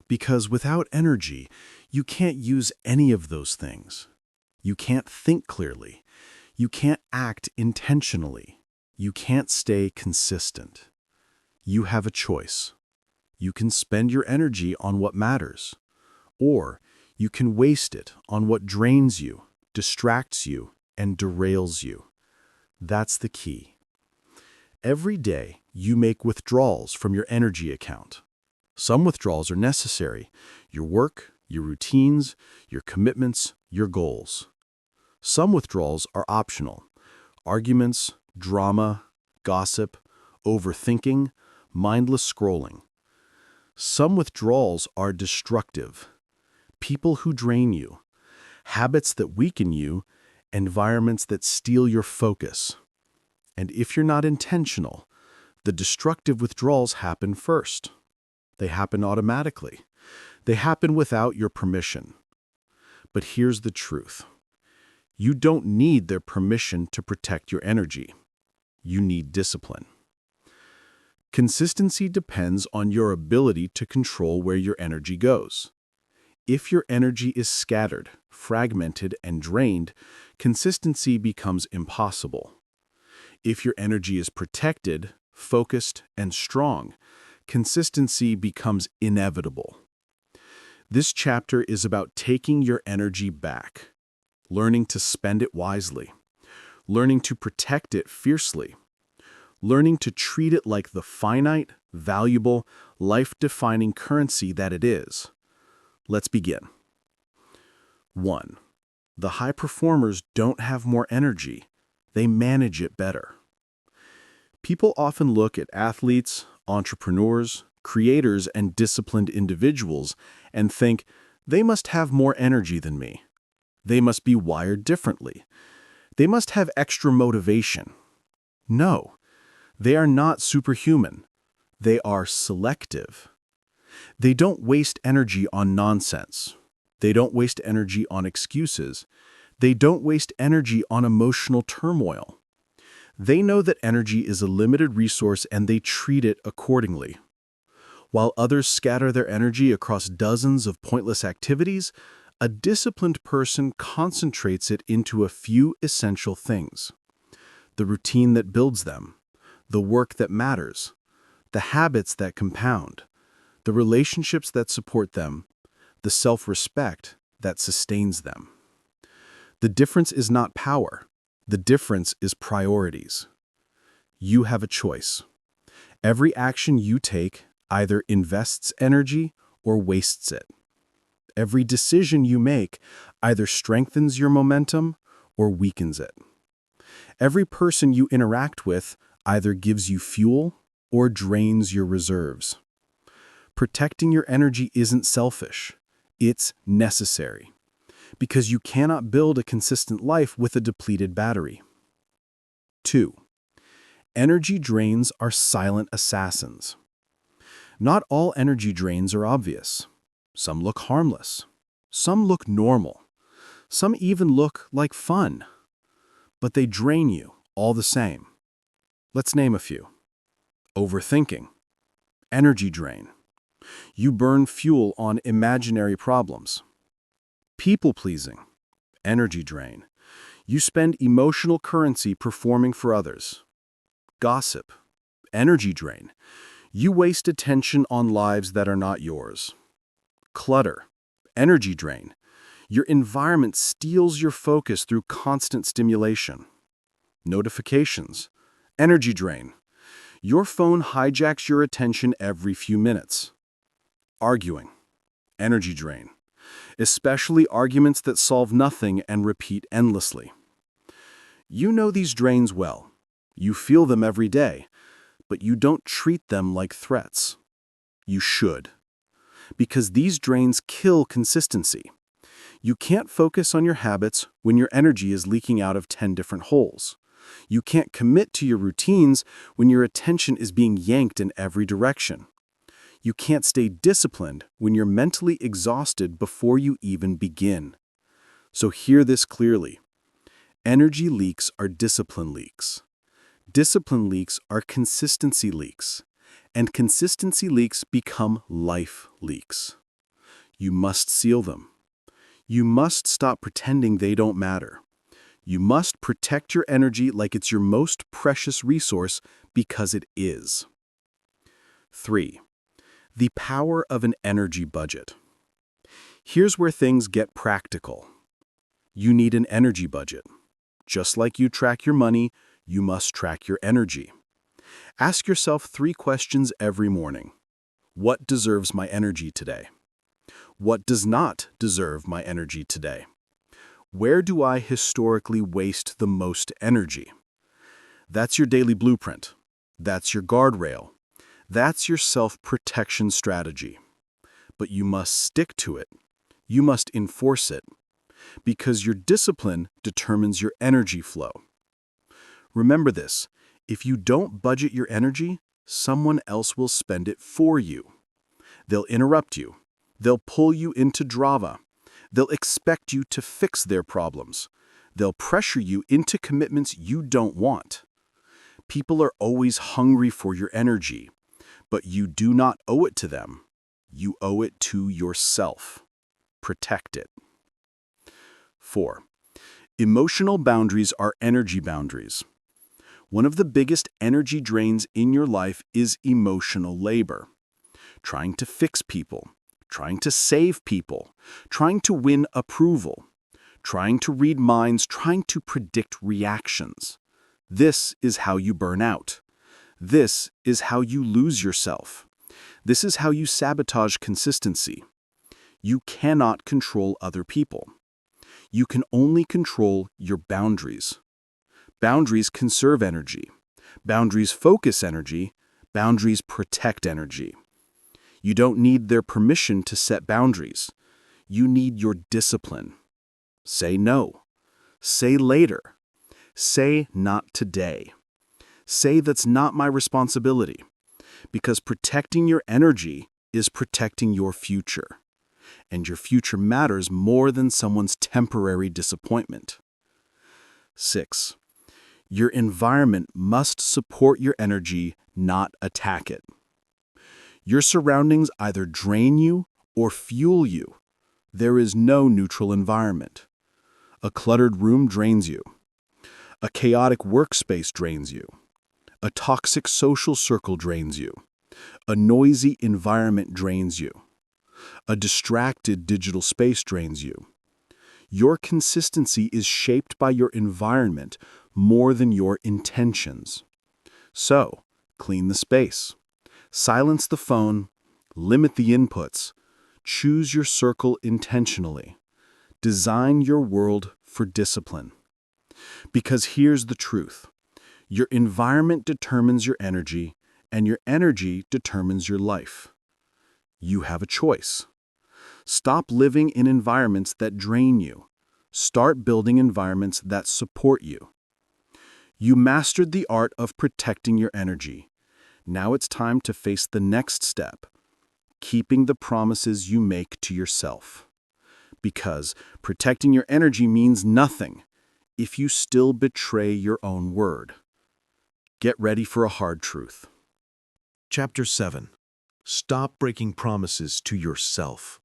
Because without energy, you can't use any of those things. You can't think clearly. You can't act intentionally. You can't stay consistent. You have a choice. You can spend your energy on what matters, or you can waste it on what drains you, distracts you, and derails you. That's the key. Every day, you make withdrawals from your energy account. Some withdrawals are necessary: your work, your routines, your commitments, your goals. Some withdrawals are optional: arguments, drama, gossip, overthinking, mindless scrolling. Some withdrawals are destructive: people who drain you, habits that weaken you, environments that steal your focus. And if you're not intentional, the destructive withdrawals happen first. They happen automatically. They happen without your permission. But here's the truth. You don't need their permission to protect your energy. You need discipline. Consistency depends on your ability to control where your energy goes. If your energy is scattered, fragmented, and drained, consistency becomes impossible. If your energy is protected, focused, and strong, consistency becomes inevitable. This chapter is about taking your energy back, learning to spend it wisely, learning to protect it fiercely, learning to treat it like the finite, valuable, life-defining currency that it is. Let's begin. 1. The high performers don't have more energy. They manage it better. People often look at athletes, entrepreneurs, creators, and disciplined individuals and think, they must have more energy than me. They must be wired differently. They must have extra motivation. No, they are not superhuman. They are selective. They don't waste energy on nonsense. They don't waste energy on excuses. They don't waste energy on emotional turmoil. They know that energy is a limited resource and they treat it accordingly. While others scatter their energy across dozens of pointless activities, a disciplined person concentrates it into a few essential things: the routine that builds them, the work that matters, the habits that compound, the relationships that support them, the self-respect,
that sustains them. The difference is not power. The difference is priorities. You have a choice. Every action you take either invests energy or wastes it. Every decision you make either strengthens your momentum or weakens it. Every person you interact with either gives you fuel or drains your reserves. Protecting your energy isn't selfish. It's necessary, because you cannot build a consistent life with a depleted battery. 2. Energy drains are silent assassins. Not all energy drains are obvious. Some look harmless. Some look normal. Some even look like fun. But they drain you all the same. Let's name a few. Overthinking. Energy drain. You burn fuel on imaginary problems. People-pleasing. Energy drain. You spend emotional currency performing for others. Gossip. Energy drain. You waste attention on lives that are not yours. Clutter. Energy drain. Your environment steals your focus through constant stimulation. Notifications. Energy drain. Your phone hijacks your attention every few minutes. Arguing. Energy drain. Especially arguments that solve nothing and repeat endlessly. You know these drains well. You feel them every day, but you don't treat them like threats. You should. Because these drains kill consistency. You can't focus on your habits when your energy is leaking out of 10 different holes. You can't commit to your routines when your attention is being yanked in every direction. You can't stay disciplined when you're mentally exhausted before you even begin. So hear this clearly. Energy leaks are discipline leaks. Discipline leaks are consistency leaks. And consistency leaks become life leaks. You must seal them. You must stop pretending they don't matter. You must protect your energy like it's your most precious resource, because it is. 3. The power of an energy budget. Here's where things get practical. You need an energy budget. Just like you track your money, you must track your energy. Ask yourself 3 questions every morning. What deserves my energy today? What does not deserve my energy today? Where do I historically waste the most energy? That's your daily blueprint. That's your guardrail. That's your self-protection strategy. But you must stick to it. You must enforce it. Because your discipline determines your energy flow. Remember this, if you don't budget your energy, someone else will spend it for you. They'll interrupt you. They'll pull you into drama. They'll expect you to fix their problems. They'll pressure you into commitments you don't want. People are always hungry for your energy, but you do not owe it to them. You owe it to yourself. Protect it. 4. Emotional boundaries are energy boundaries. One of the biggest energy drains in your life is emotional labor. Trying to fix people, trying to save people, trying to win approval, trying to read minds, trying to predict reactions. This is how you burn out. This is how you lose yourself. This is how you sabotage consistency. You cannot control other people. You can only control your boundaries. Boundaries conserve energy. Boundaries focus energy. Boundaries protect energy. You don't need their permission to set boundaries. You need your discipline. Say no. Say later. Say not today. Say that's not my responsibility. Because protecting your energy is protecting your future. And your future matters more than someone's temporary disappointment. 6. Your environment must support your energy, not attack it. Your surroundings either drain you or fuel you. There is no neutral environment. A cluttered room drains you. A chaotic workspace drains you. A toxic social circle drains you. A noisy environment drains you.
A distracted digital space drains you. Your consistency is shaped by your environment more than your intentions. So, clean the space. Silence the phone. Limit the inputs. Choose your circle intentionally. Design your world for discipline. Because here's the truth. Your environment determines your energy, and your energy determines your life. You have a choice. Stop living in environments that drain you. Start building environments that support you. You mastered the art of protecting your energy. Now it's time to face the next step, keeping the promises you make to yourself. Because protecting your energy means nothing if you still betray your own word. Get ready for a hard truth.
Chapter 7. Stop breaking promises to yourself.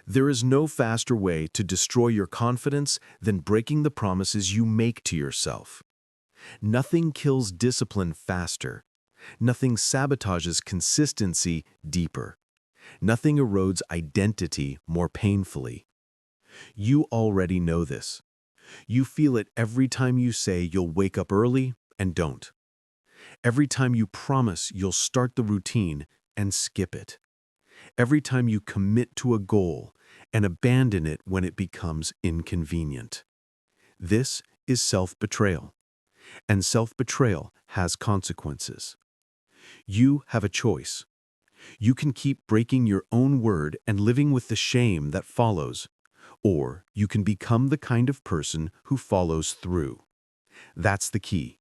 There is no faster way to destroy your confidence than breaking the promises you make to yourself. Nothing kills discipline faster. Nothing sabotages consistency deeper. Nothing erodes identity more painfully. You already know this. You feel it every time you say you'll wake up early and don't. Every time you promise you'll start the routine and skip it. Every time you commit to a goal and abandon it when it becomes inconvenient. This is self-betrayal, and self-betrayal has consequences. You have a choice. You can keep breaking your own word and living with the shame that follows, or you can become the kind of person who follows through. That's the key.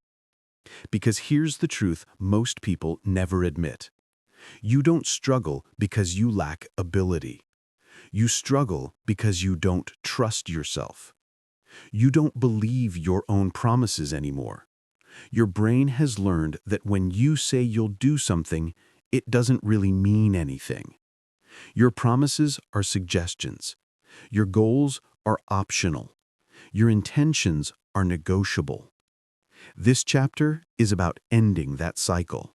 Because here's the truth most people never admit. You don't struggle because you lack ability. You struggle because you don't trust yourself. You don't believe your own promises anymore. Your brain has learned that when you say you'll do something, it doesn't really mean anything. Your promises are suggestions. Your goals are optional. Your intentions are negotiable. This chapter is about ending that cycle.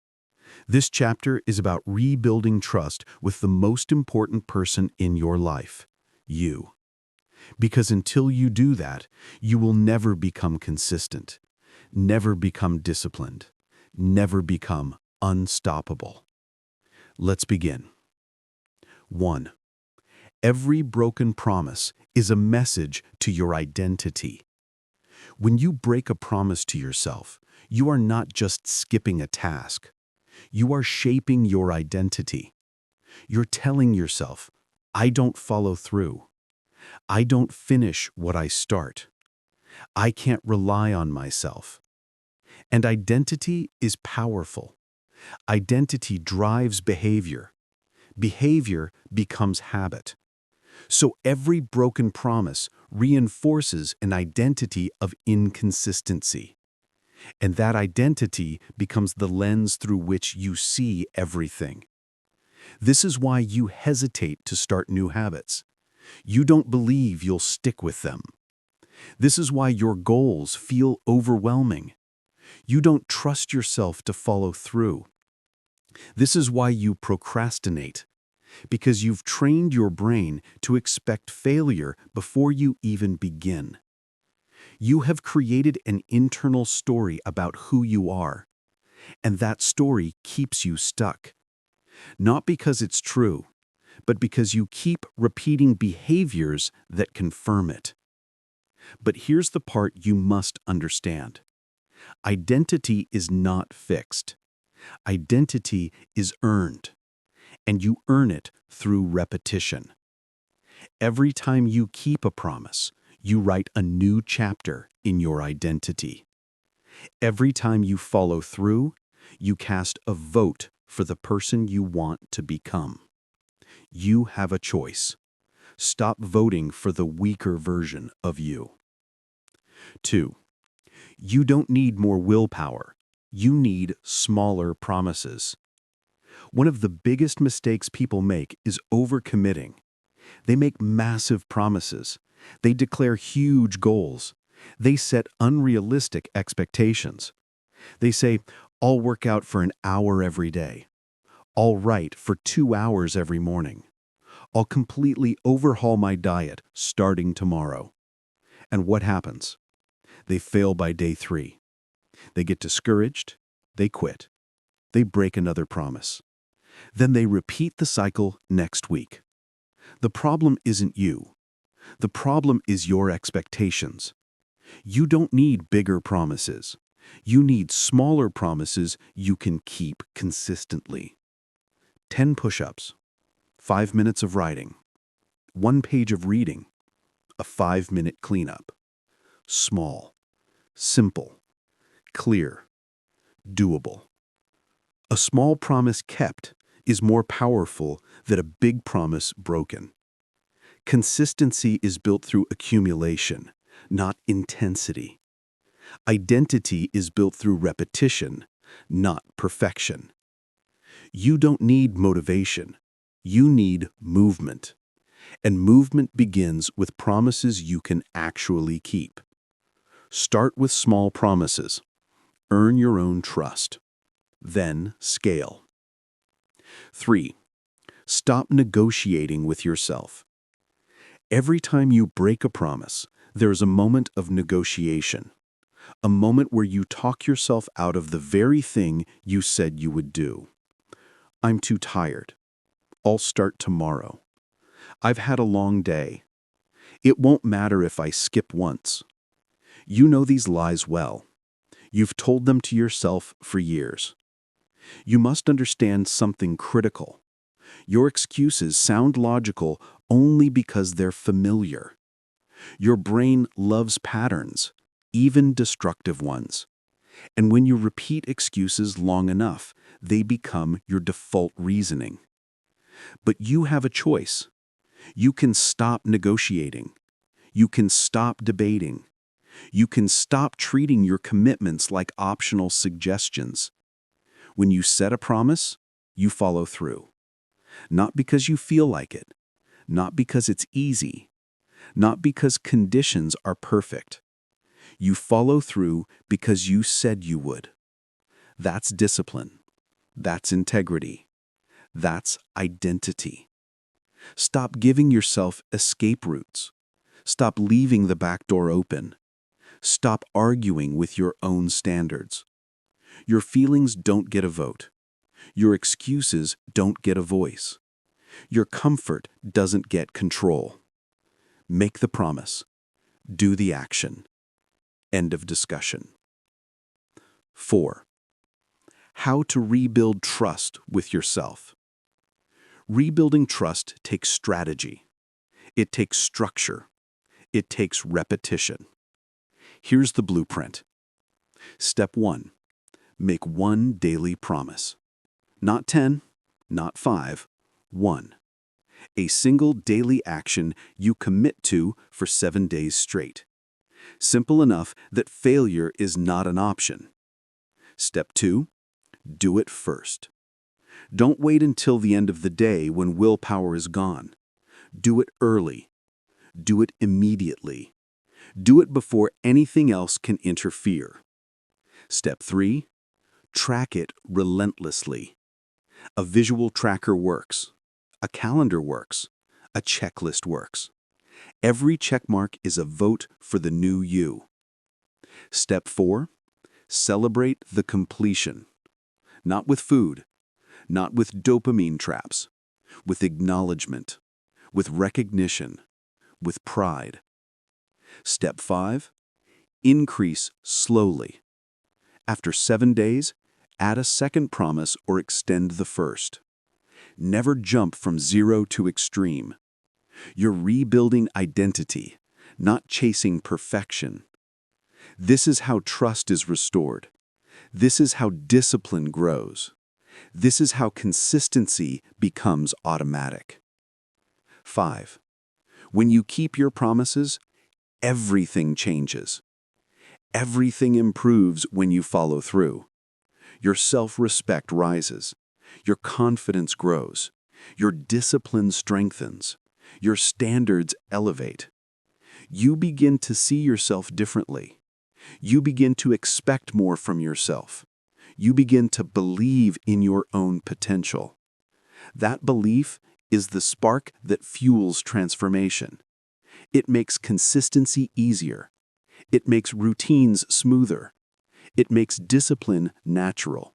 This chapter is about rebuilding trust with the most important person in your life, you. Because until you do that, you will never become consistent, never become disciplined, never become unstoppable. Let's begin. 1. Every broken promise is a message to your identity. When you break a promise to yourself, you are not just skipping a task. You are shaping your identity. You're telling yourself, I don't follow through. I don't finish what I start. I can't rely on myself. And identity is powerful. Identity drives behavior. Behavior becomes habit. So every broken promise reinforces an identity of inconsistency. And that identity becomes the lens through which you see everything. This is why you hesitate to start new habits. You don't believe you'll stick with them. This is why your goals feel overwhelming. You don't trust yourself to follow through. This is why you procrastinate, because you've trained your brain to expect failure before you even begin. You have created an internal story about who you are, and that story keeps you stuck. Not because it's true, but because you keep repeating behaviors that confirm it. But here's the part you must understand. Identity is not fixed. Identity is earned, and you earn it through repetition. Every time you keep a promise, you write a new chapter in your identity. Every time you follow through, you cast a vote for the person you want to become. You have a choice. Stop voting for the weaker version of you. 2. You don't need more willpower. You need smaller promises. One of the biggest mistakes people make is overcommitting. They make massive promises. They declare huge goals. They set unrealistic expectations. They say, I'll work out for an hour every day. I'll write for 2 hours every morning.
I'll completely overhaul my diet starting tomorrow. And what happens? They fail by day 3. They get discouraged, they quit, they break another promise. Then they repeat the cycle next week. The problem isn't you. The problem is your expectations. You don't need bigger promises. You need smaller promises you can keep consistently. 10 push-ups, 5 minutes of writing, 1 page of reading, a 5-minute cleanup. Small, simple, clear, doable. A small promise kept is more powerful than a big promise broken. Consistency is built through accumulation, not intensity. Identity is built through repetition, not perfection. You don't need motivation. You need movement. And movement begins with promises you can actually keep. Start with small promises. Earn your own trust. Then scale. 3. Stop negotiating with yourself. Every time you break a promise, there is a moment of negotiation. A moment where you talk yourself out of the very thing you said you would do. I'm too tired. I'll start tomorrow. I've had a long day. It won't matter if I skip once. You know these lies well. You've told them to yourself for years. You must understand something critical. Your excuses sound logical only because they're familiar. Your brain loves patterns, even destructive ones. And when you repeat excuses long enough, they become your default reasoning. But you have a choice. You can stop negotiating. You can stop debating. You can stop treating your commitments like optional suggestions. When you set a promise, you follow through. Not because you feel like it, not because it's easy, not because conditions are perfect. You follow through because you said you would. That's discipline. That's integrity. That's identity. Stop giving yourself escape routes. Stop leaving the back door open. Stop arguing with your own standards. Your feelings don't get a vote. Your excuses don't get a voice. Your comfort doesn't get control. Make the promise. Do the action. End of discussion. 4. How to rebuild trust with yourself. Rebuilding trust takes strategy. It takes structure. It takes repetition. Here's the blueprint. Step 1. Make one daily promise. Not 10, not 5, 1. A single daily action you commit to for 7 days straight. Simple enough that failure is not an option. Step 2. Do it first. Don't wait until the end of the day when willpower is gone. Do it early. Do it immediately. Do it before anything else can interfere. Step 3. Track it relentlessly. A visual tracker works. A calendar works. A checklist works. Every checkmark is a vote for the new you. Step 4. Celebrate the completion. Not with food, not with dopamine traps, with acknowledgement, with recognition, with pride. Step 5. Increase slowly. After 7 days, add a second promise or extend the first. Never jump from 0 to extreme. You're rebuilding identity, not chasing perfection. This is how trust is restored. This is how discipline grows. This is how consistency becomes automatic. 5. When you keep your promises, everything changes. Everything improves when you follow through. Your self-respect rises. Your confidence grows. Your discipline strengthens. Your standards elevate. You begin to see yourself differently. You begin to expect more from yourself. You begin to believe in your own potential. That belief
is the spark that fuels transformation. It makes consistency easier. It makes routines smoother. It makes discipline natural.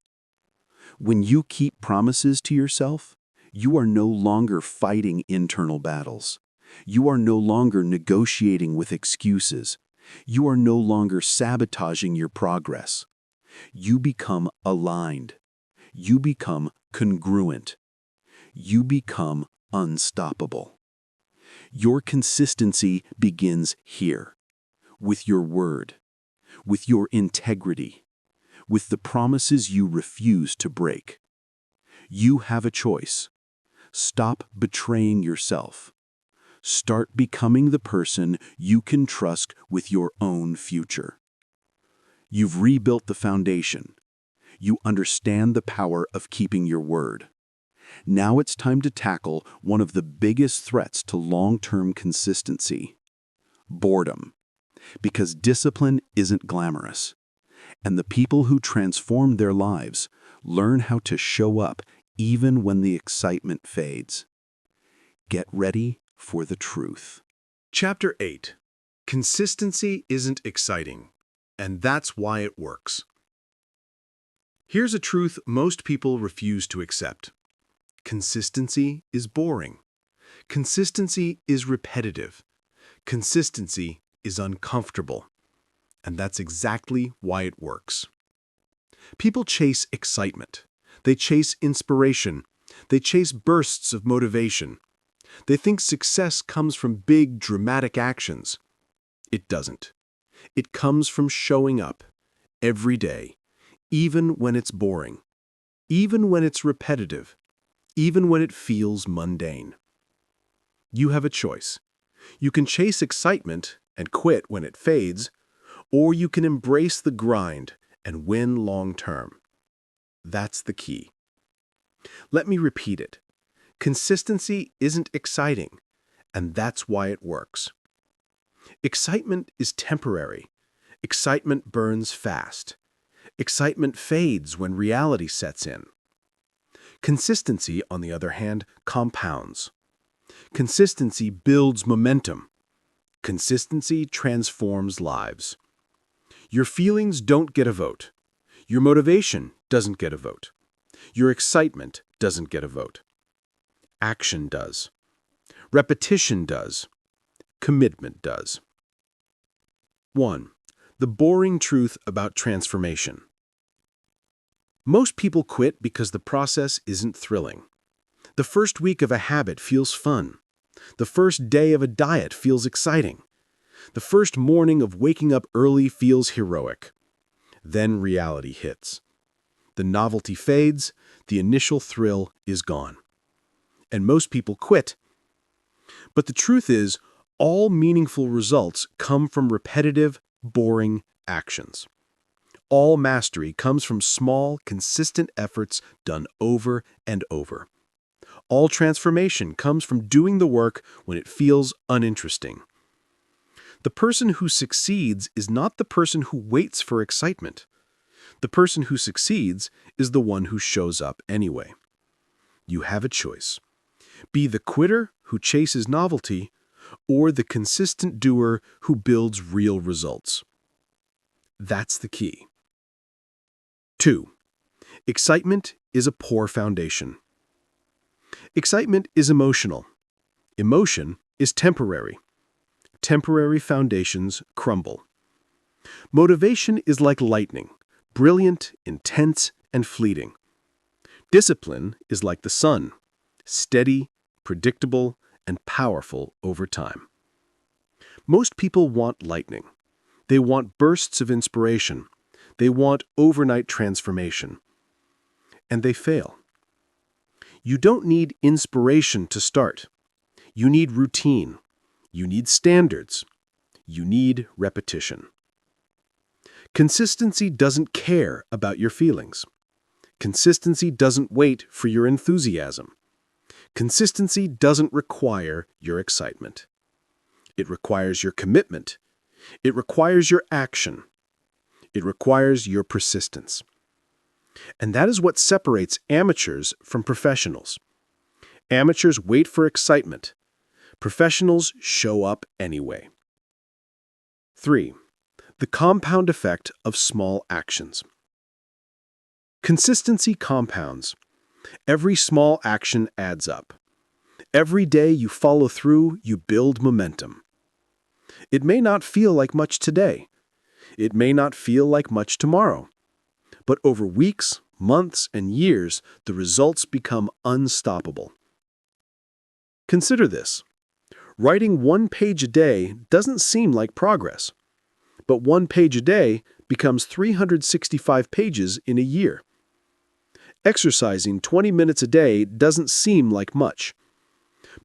When you keep promises to yourself, you are no longer fighting internal battles. You are no longer negotiating with excuses. You are no longer sabotaging your progress. You become aligned. You become congruent. You become unstoppable. Your consistency begins here, with your word, with your integrity, with the promises you refuse to break. You have a choice. Stop betraying yourself. Start becoming the person you can trust with your own future. You've rebuilt the foundation. You understand the power of keeping your word. Now it's time to tackle one of the biggest threats to long-term consistency: boredom. Because discipline isn't glamorous, and the people who transform their lives learn how to show up even when the excitement fades. Get ready for the truth.
Chapter 8. Consistency isn't exciting, and that's why it works. Here's a truth most people refuse to accept. Consistency is boring. Consistency is repetitive. Consistency is uncomfortable. And that's exactly why it works. People chase excitement. They chase inspiration. They chase bursts of motivation. They think success comes from big, dramatic actions. It doesn't. It comes from showing up every day, even when it's boring, even when it's repetitive, even when it feels mundane. You have a choice. You can chase excitement and quit when it fades, or you can embrace the grind and win long-term. That's the key. Let me repeat it. Consistency isn't exciting, and that's why it works. Excitement is temporary. Excitement burns fast. Excitement fades when reality sets in. Consistency, on the other hand, compounds. Consistency builds momentum. Consistency transforms lives. Your feelings don't get a vote. Your motivation doesn't get a vote. Your excitement doesn't get a vote. Action does. Repetition does. Commitment does. 1. The boring truth about transformation. Most people quit because the process isn't thrilling. The first week of a habit feels fun. The first day of a diet feels exciting. The first morning of waking up early feels heroic. Then reality hits. The novelty fades, the initial thrill is gone. And most people quit. But the truth is, all meaningful results come from repetitive, boring actions. All mastery comes from small, consistent efforts done over and over. All transformation comes from doing the work when it feels uninteresting. The person who succeeds is not the person who waits for excitement. The person who succeeds is the one who shows up anyway. You have a choice. Be the quitter who chases novelty, or the consistent doer who builds real results. That's the key. 2. Excitement is a poor foundation. Excitement is emotional. Emotion is temporary. Temporary foundations crumble. Motivation is like lightning, brilliant, intense, and fleeting. Discipline is like the sun, steady, predictable, and powerful over time. Most people want lightning. They want bursts of inspiration. They want overnight transformation. And they fail. You don't need inspiration to start. You need routine. You need standards. You need repetition. Consistency doesn't care about your feelings. Consistency doesn't wait for your enthusiasm. Consistency doesn't require your excitement. It requires your commitment. It requires your action. It requires your persistence. And that is what separates amateurs from professionals.
Amateurs wait for excitement. Professionals show up anyway. 3. The compound effect of small actions. Consistency compounds. Every small action adds up. Every day you follow through, you build momentum. It may not feel like much today. It may not feel like much tomorrow. But over weeks, months, and years, the results become unstoppable. Consider this. Writing 1 page a day doesn't seem like progress. But 1 page a day becomes 365 pages in a year. Exercising 20 minutes a day doesn't seem like much.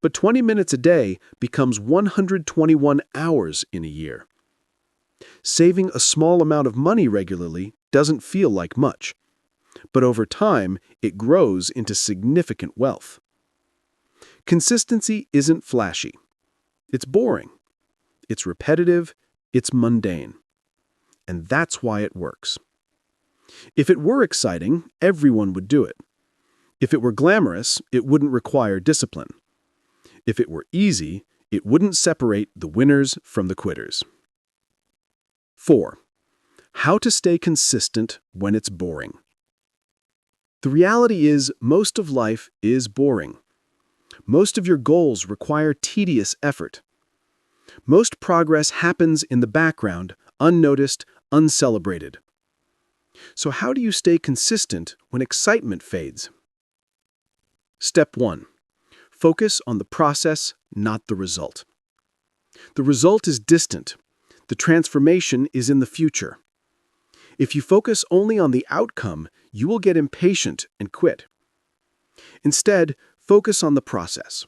But 20 minutes a day becomes 121 hours in a year. Saving a small amount of money regularly doesn't feel like much. But over time, it grows into significant wealth. Consistency isn't flashy. It's boring. It's repetitive. It's mundane. And that's why it works. If it were exciting, everyone would do it. If it were glamorous, it wouldn't require discipline. If it were easy, it wouldn't separate the winners from the quitters. 4. How to stay consistent when it's boring. The reality is, most of life is boring. Most of your goals require tedious effort. Most progress happens in the background, unnoticed, uncelebrated. So how do you stay consistent when excitement fades? Step 1. Focus on the process, not the result. The result is distant. The transformation is in the future. If you focus only on the outcome, you will get impatient and quit. Instead, focus on the process.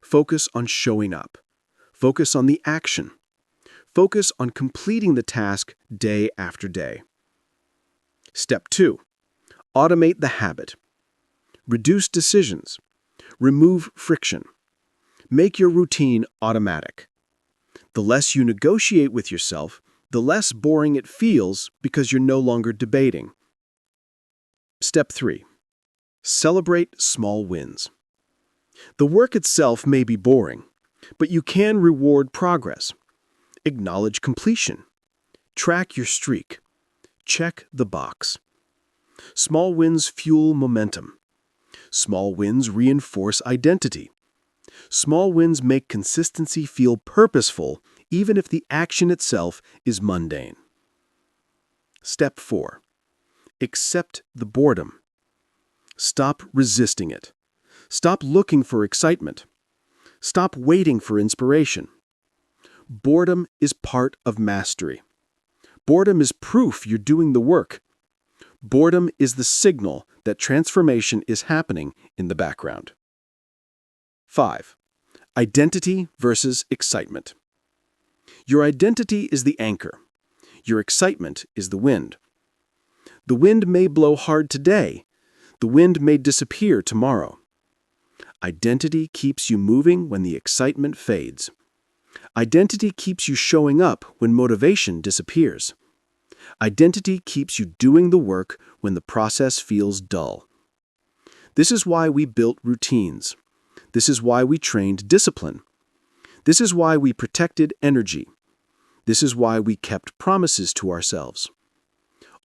Focus on showing up. Focus on the action. Focus on completing the task day after day. Step 2. Automate the habit. Reduce decisions. Remove friction. Make your routine automatic. The less you negotiate with yourself, the less boring it feels because you're no longer debating. Step 3. Celebrate small wins. The work itself may be boring, but you can reward progress. Acknowledge completion. Track your streak. Check the box. Small wins fuel momentum. Small wins reinforce identity. Small wins make consistency feel purposeful, even if the action itself is mundane. Step 4. Accept the boredom. Stop resisting it. Stop looking for excitement. Stop waiting for inspiration. Boredom is part of mastery. Boredom is proof you're doing the work. Boredom is the signal that transformation is happening in the background. 5. Identity versus excitement. Your identity is the anchor. Your excitement is the wind. The wind may blow hard today. The wind may disappear tomorrow. Identity keeps you moving when the excitement fades. Identity keeps you showing up when motivation disappears. Identity keeps you doing the work when the process feels dull. This is why we built routines. This is why we trained discipline. This is why we protected energy. This is why we kept promises to ourselves.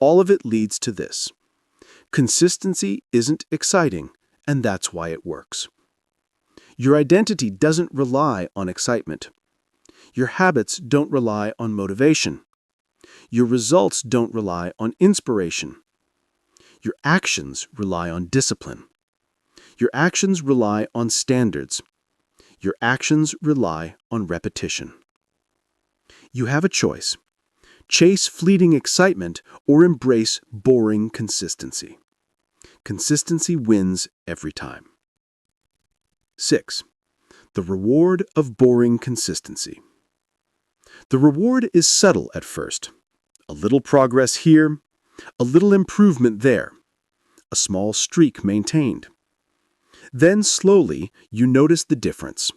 All of it leads to this. Consistency isn't exciting, and that's why it works. Your identity doesn't rely on excitement. Your habits don't rely on motivation. Your results don't rely on inspiration. Your actions rely on discipline. Your actions rely on standards. Your actions rely on repetition. You have a choice. Chase fleeting excitement or embrace boring consistency. Consistency wins every time. 6. The reward of boring consistency. The reward is subtle at first. A little progress here, a little improvement there, a small streak maintained. Then slowly you notice the difference.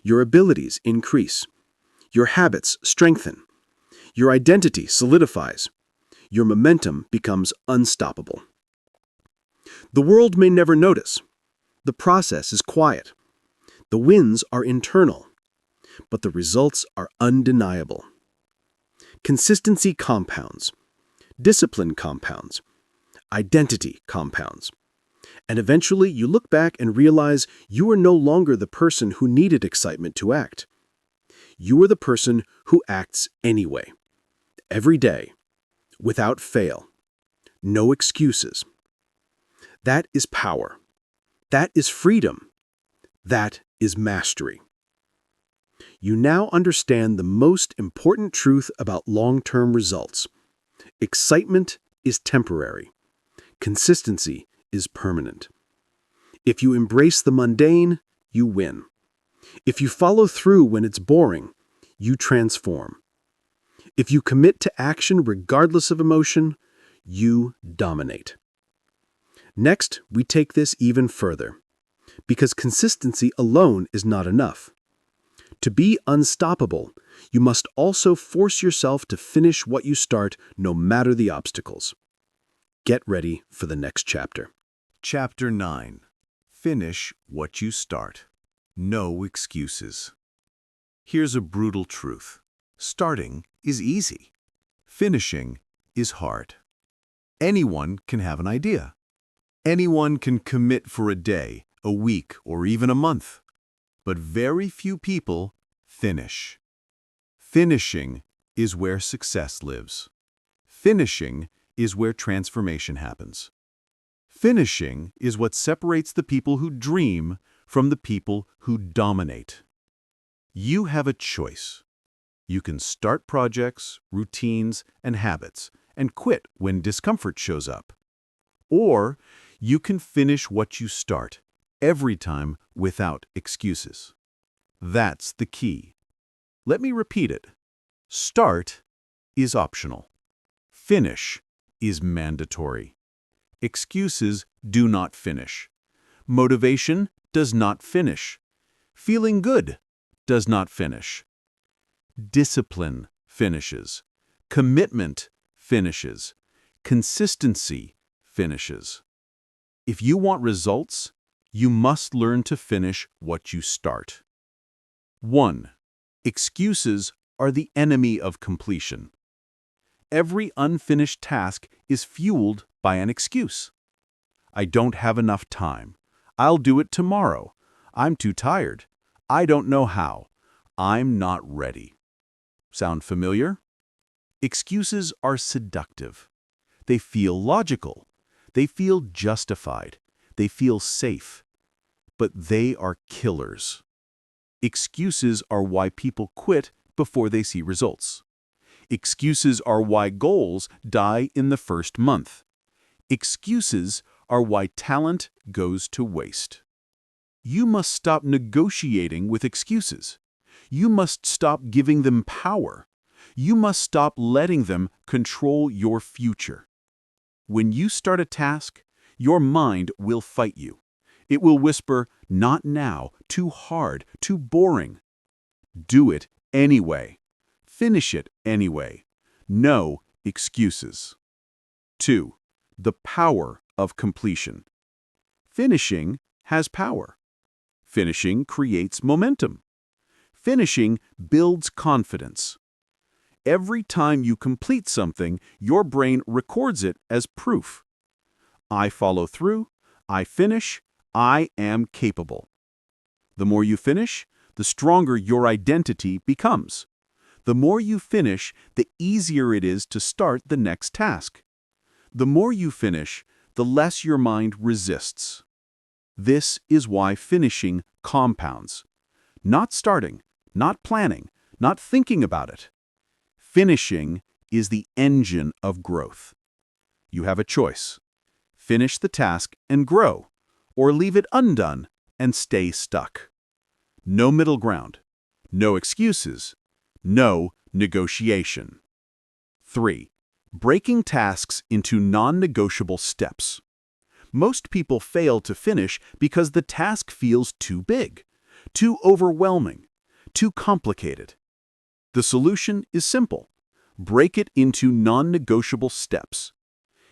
Your abilities increase. Your habits strengthen. Your identity solidifies. Your momentum becomes unstoppable. The world may never notice. The process is quiet. The wins are internal, but the results are undeniable. Consistency compounds. Discipline compounds. Identity compounds. And eventually you look back and realize you are no longer the person who needed excitement to act. You are the person who acts anyway. Every day. Without fail. No excuses. That is power. That is freedom. That is mastery. You now understand the most important truth about long-term results. Excitement is temporary. Consistency is permanent. If you embrace the mundane, you win. If you follow through when it's boring, you transform. If you commit to action regardless of emotion, you dominate. Next, we take this even further, because consistency alone is not enough. To be unstoppable, you must also force yourself to finish what you start no matter the obstacles. Get ready for the next chapter.
Chapter 9. Finish what you start. No excuses. Here's a brutal truth. Starting is easy. Finishing is hard. Anyone can have an idea. Anyone can commit for a day, a week, or even a month. But very few people finish. Finishing is where success lives. Finishing is where transformation happens. Finishing is what separates the people who dream from the people who dominate. You have a choice. You can start projects, routines, and habits, and quit when discomfort shows up. Or you can finish what you start, every time without excuses. That's the key. Let me repeat it. Start is optional. Finish is mandatory. Excuses do not finish. Motivation does not finish. Feeling good does not finish. Discipline finishes. Commitment finishes. Consistency finishes. If you want results, you must learn to finish what you start. 1. Excuses are the enemy of completion. Every unfinished task is fueled by an excuse. I don't have enough time. I'll do it tomorrow. I'm too tired. I don't know how. I'm not ready. Sound familiar? Excuses are seductive. They feel logical. They feel justified. They feel safe. But they are killers. Excuses are why people quit before they see results. Excuses are why goals die in the first month. Excuses are why talent goes to waste. You must stop negotiating with excuses. You must stop giving them power. You must stop letting them control your future. When you start a task, your mind will fight you. It will whisper, "Not now, too hard, too boring." Do it anyway. Finish it anyway. No excuses. 2. The power of completion. Finishing has power. Finishing creates momentum. Finishing builds confidence. Every time you complete something, your brain records it as proof. I follow through, I finish, I am capable. The more you finish, the stronger your identity becomes. The more you finish, the easier it is to start the next task. The more you finish, the less your mind resists. This is why finishing compounds. Not starting, not planning, not thinking about it. Finishing is the engine of growth. You have a choice. Finish the task and grow, or leave it undone and stay stuck. No middle ground, no excuses, no negotiation. 3. Breaking tasks into non-negotiable steps. Most people fail to finish because the task feels too big, too overwhelming, too complicated. The solution is simple. Break it into non-negotiable steps.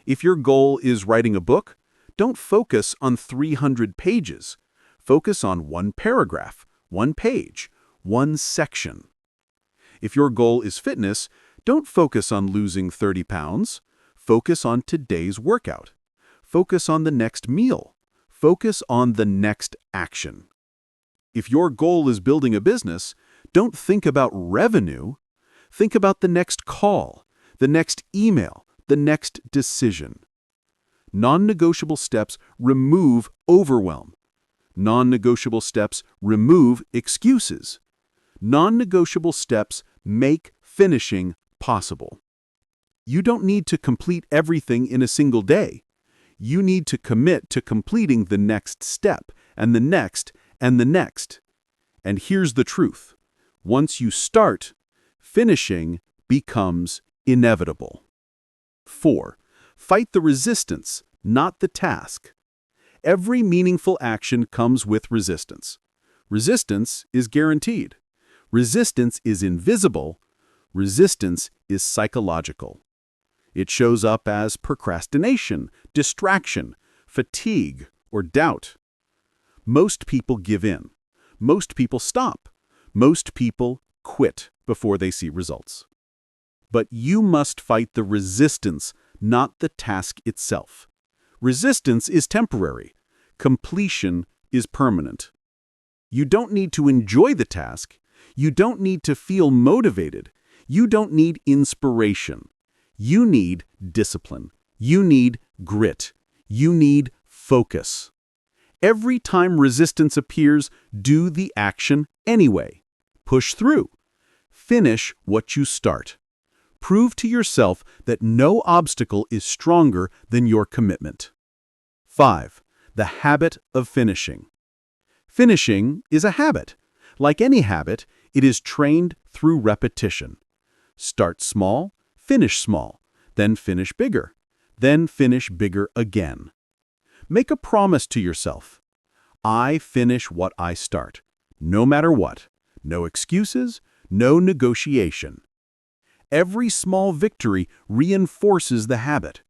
If your goal is writing a book, Don't focus on 300 pages. Focus on one paragraph, one page, one section. If your goal is fitness, don't focus on losing 30 pounds. Focus on today's workout. Focus on the next meal. Focus on the next action. If your goal is building a business, don't think about revenue. Think about the next call, the next email, the next decision. Non-negotiable steps remove overwhelm. Non-negotiable steps remove excuses. Non-negotiable steps make finishing possible. You don't need to complete everything in a single day. You need to commit to completing the next step, and the next, and the next. And here's the truth. Once you start, finishing becomes inevitable. 4. Fight the resistance, not the task. Every meaningful action comes with resistance. Resistance is guaranteed. Resistance is invisible. Resistance is psychological. It shows up as procrastination, distraction, fatigue, or doubt. Most people give in. Most people stop. Most people quit before they see results. But you must fight the resistance, not the task itself. Resistance is temporary. Completion is permanent. You don't need to enjoy the task. You don't need to feel motivated. You don't need inspiration. You need discipline. You need grit. You need focus. Every time resistance appears, do the action anyway. Push through. Finish what you start. Prove to yourself that no obstacle is stronger than your commitment. 5. The habit of finishing. Finishing is a habit. Like any habit, it is trained through repetition. Start small, finish small, then finish bigger, then finish bigger again. Make a promise to yourself. I finish what I start, no matter what. No excuses, no negotiation. Every small victory reinforces the habit.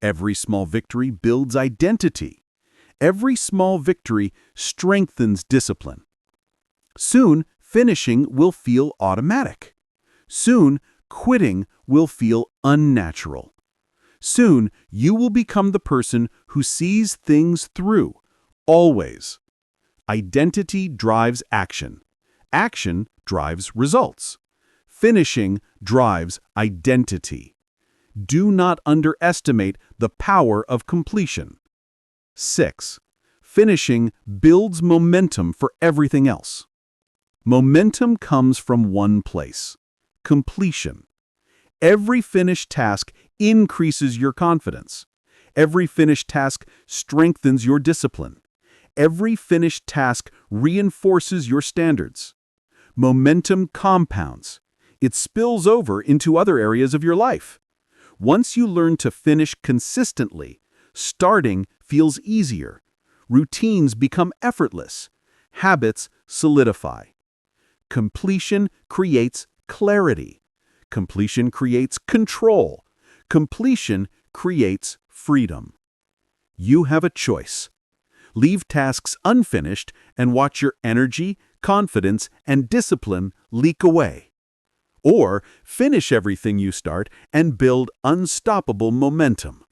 Every small victory builds identity. Every small victory strengthens discipline. Soon, finishing will feel automatic. Soon, quitting will feel unnatural. Soon, you will become the person who sees things through, always. Identity drives action. Action drives results. Finishing drives identity. Do not underestimate the power of completion. 6. Finishing builds momentum for everything else. Momentum comes from one place: completion. Every finished task increases your confidence. Every finished task strengthens your discipline. Every finished task reinforces your standards. Momentum compounds. It spills over into other areas of your life. Once you learn to finish consistently, starting feels easier. Routines become effortless. Habits solidify. Completion creates clarity. Completion creates control. Completion creates freedom. You have a choice. Leave tasks unfinished and watch your energy, confidence, and discipline leak away. Or finish everything you start and build unstoppable momentum.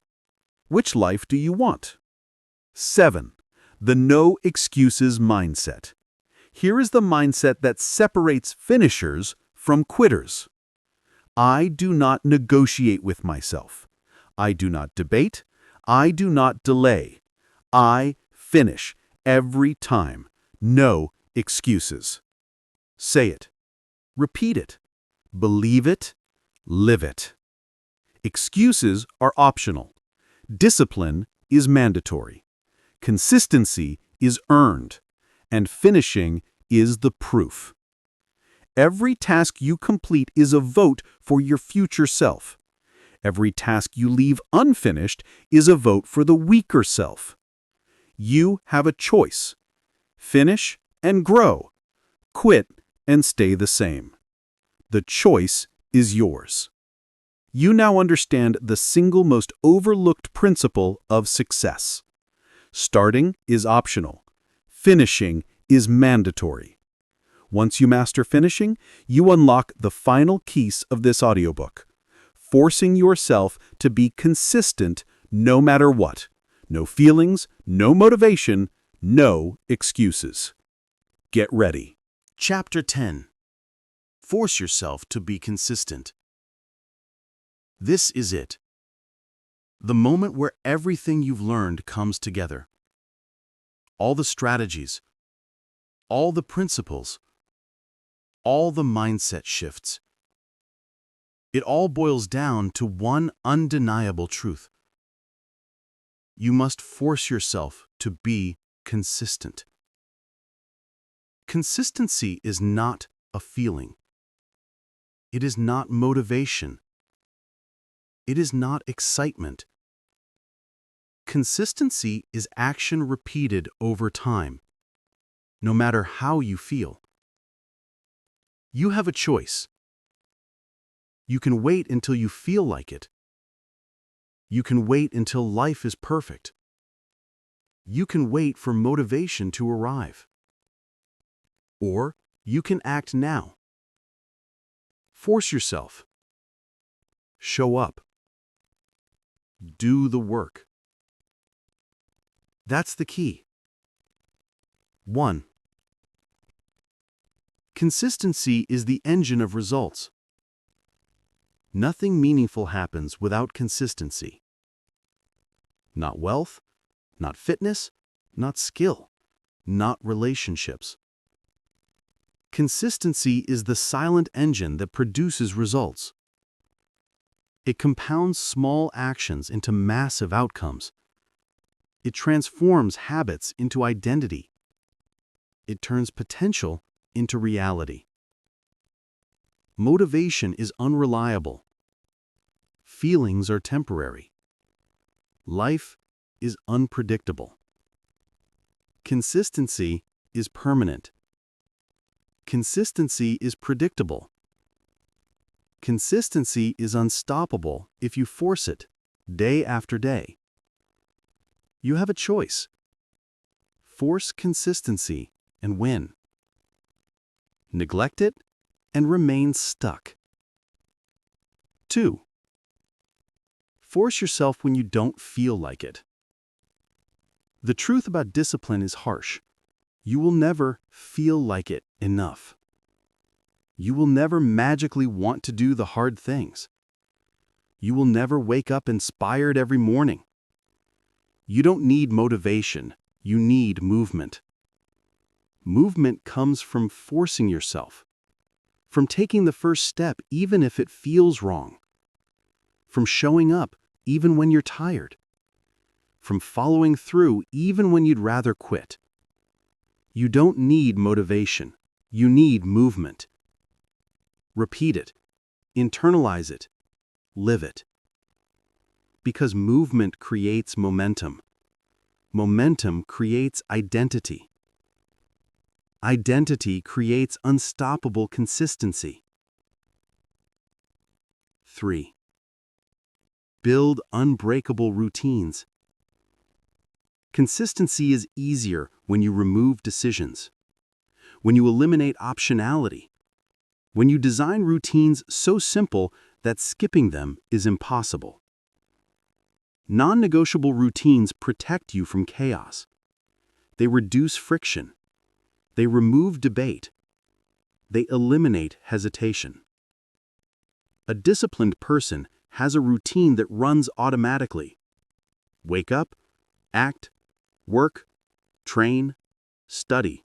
Which life do you want? 7. The no excuses mindset. Here is the mindset that separates finishers from quitters. I do not negotiate with myself. I do not debate. I do not delay. I finish every time. No excuses. Say it. Repeat it. Believe it. Live it. Excuses are optional. Discipline is mandatory. Consistency is earned. And finishing is the proof. Every task you complete is a vote for your future self. Every task you leave unfinished is a vote for the weaker self. You have a choice. Finish and grow. Quit and stay the same. The choice is yours. You now understand the single most overlooked principle of success.
Starting is optional. Finishing is mandatory. Once you master finishing, you unlock the final keys of this audiobook, forcing yourself to be consistent no matter what. No feelings, no motivation, no excuses. Get ready.
Chapter 10. Force yourself to be consistent. This is it. The moment where everything you've learned comes together. All the strategies, all the principles, all the mindset shifts. It all boils down to one undeniable truth. You must force yourself to be consistent. Consistency is not a feeling. It is not motivation. It is not excitement. Consistency is action repeated over time, no matter how you feel. You have a choice. You can wait until you feel like it. You can wait until life is perfect. You can wait for motivation to arrive. Or you can act now. Force yourself. Show up. Do the work. That's the key. 1. Consistency is the engine of results. Nothing meaningful happens without consistency. Not wealth, not fitness, not skill, not relationships. Consistency is the silent engine that produces results. It compounds small actions into massive outcomes. It transforms habits into identity. It turns potential into reality. Motivation is unreliable. Feelings are temporary. Life is unpredictable. Consistency is permanent. Consistency is predictable. Consistency is unstoppable if you force it, day after day. You have a choice. Force consistency and win. Neglect it and remain stuck. 2. Force yourself when you don't feel like it. The truth about discipline is harsh. You will never feel like it enough. You will never magically want to do the hard things. You will never wake up inspired every morning. You don't need motivation. You need movement. Movement comes from forcing yourself, from taking the first step even if it feels wrong, from showing up even when you're tired, from following through even when you'd rather quit. You don't need motivation. You need movement. Repeat it. Internalize it. Live it. Because movement creates momentum. Momentum creates identity. Identity creates unstoppable consistency. 3. Build unbreakable routines. Consistency is easier when you remove decisions, when you eliminate optionality, when you design routines so simple that skipping them is impossible. Non-negotiable routines protect you from chaos. They reduce friction. They remove debate. They eliminate hesitation. A disciplined person has a routine that runs automatically. Wake up, act, work, train, study,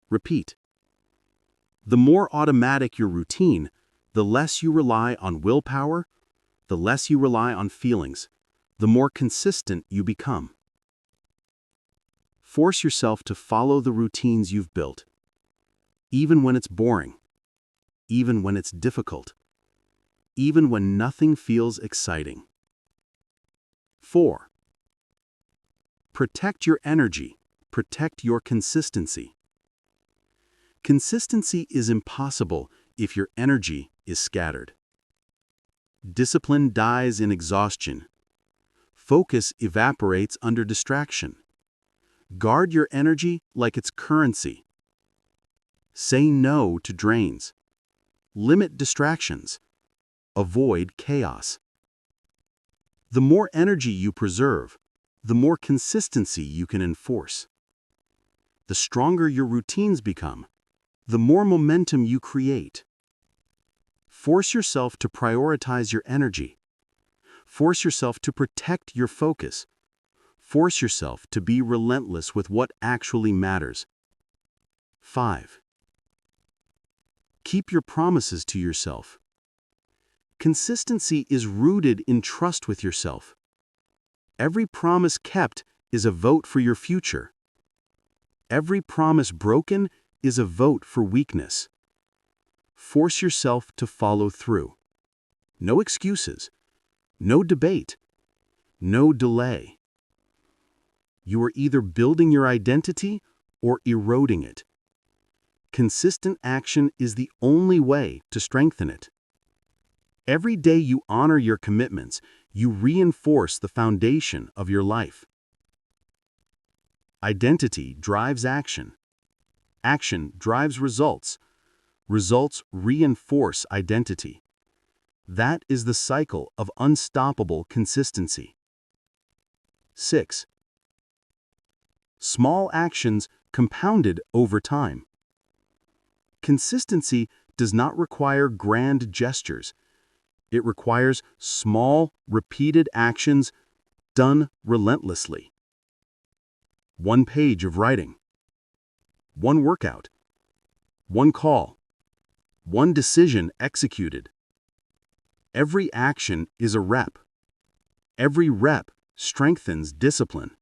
repeat. The more automatic your routine, the less you rely on willpower, the less you rely on feelings, the more consistent you become. Force yourself to follow the routines you've built, even when it's boring, even when it's difficult, even when nothing feels exciting. 4. Protect your energy. Protect your consistency. Consistency is impossible if your energy is scattered. Discipline dies in exhaustion. Focus evaporates under distraction.
Guard your energy like it's currency. Say no to drains. Limit distractions. Avoid chaos. The more energy you preserve, the more consistency you can enforce. The stronger your routines become, the more momentum you create. Force yourself to prioritize your energy. Force yourself to protect your focus. Force yourself to be relentless with what actually matters. 5. Keep your promises to yourself. Consistency is rooted in trust with yourself. Every promise kept is a vote for your future. Every promise broken is a vote for weakness. Force yourself to follow through. No excuses. No debate. No delay. You are either building your identity or eroding it. Consistent action is the only way to strengthen it. Every day you honor your commitments, you reinforce the foundation of your life. Identity drives action. Action drives results. Results reinforce identity. That is the cycle of unstoppable consistency. 6. Small actions compounded over time. Consistency does not require grand gestures. It requires small, repeated actions done relentlessly. 1 page of writing. 1 workout. 1 call. 1 decision executed. Every action is a rep. Every rep strengthens discipline.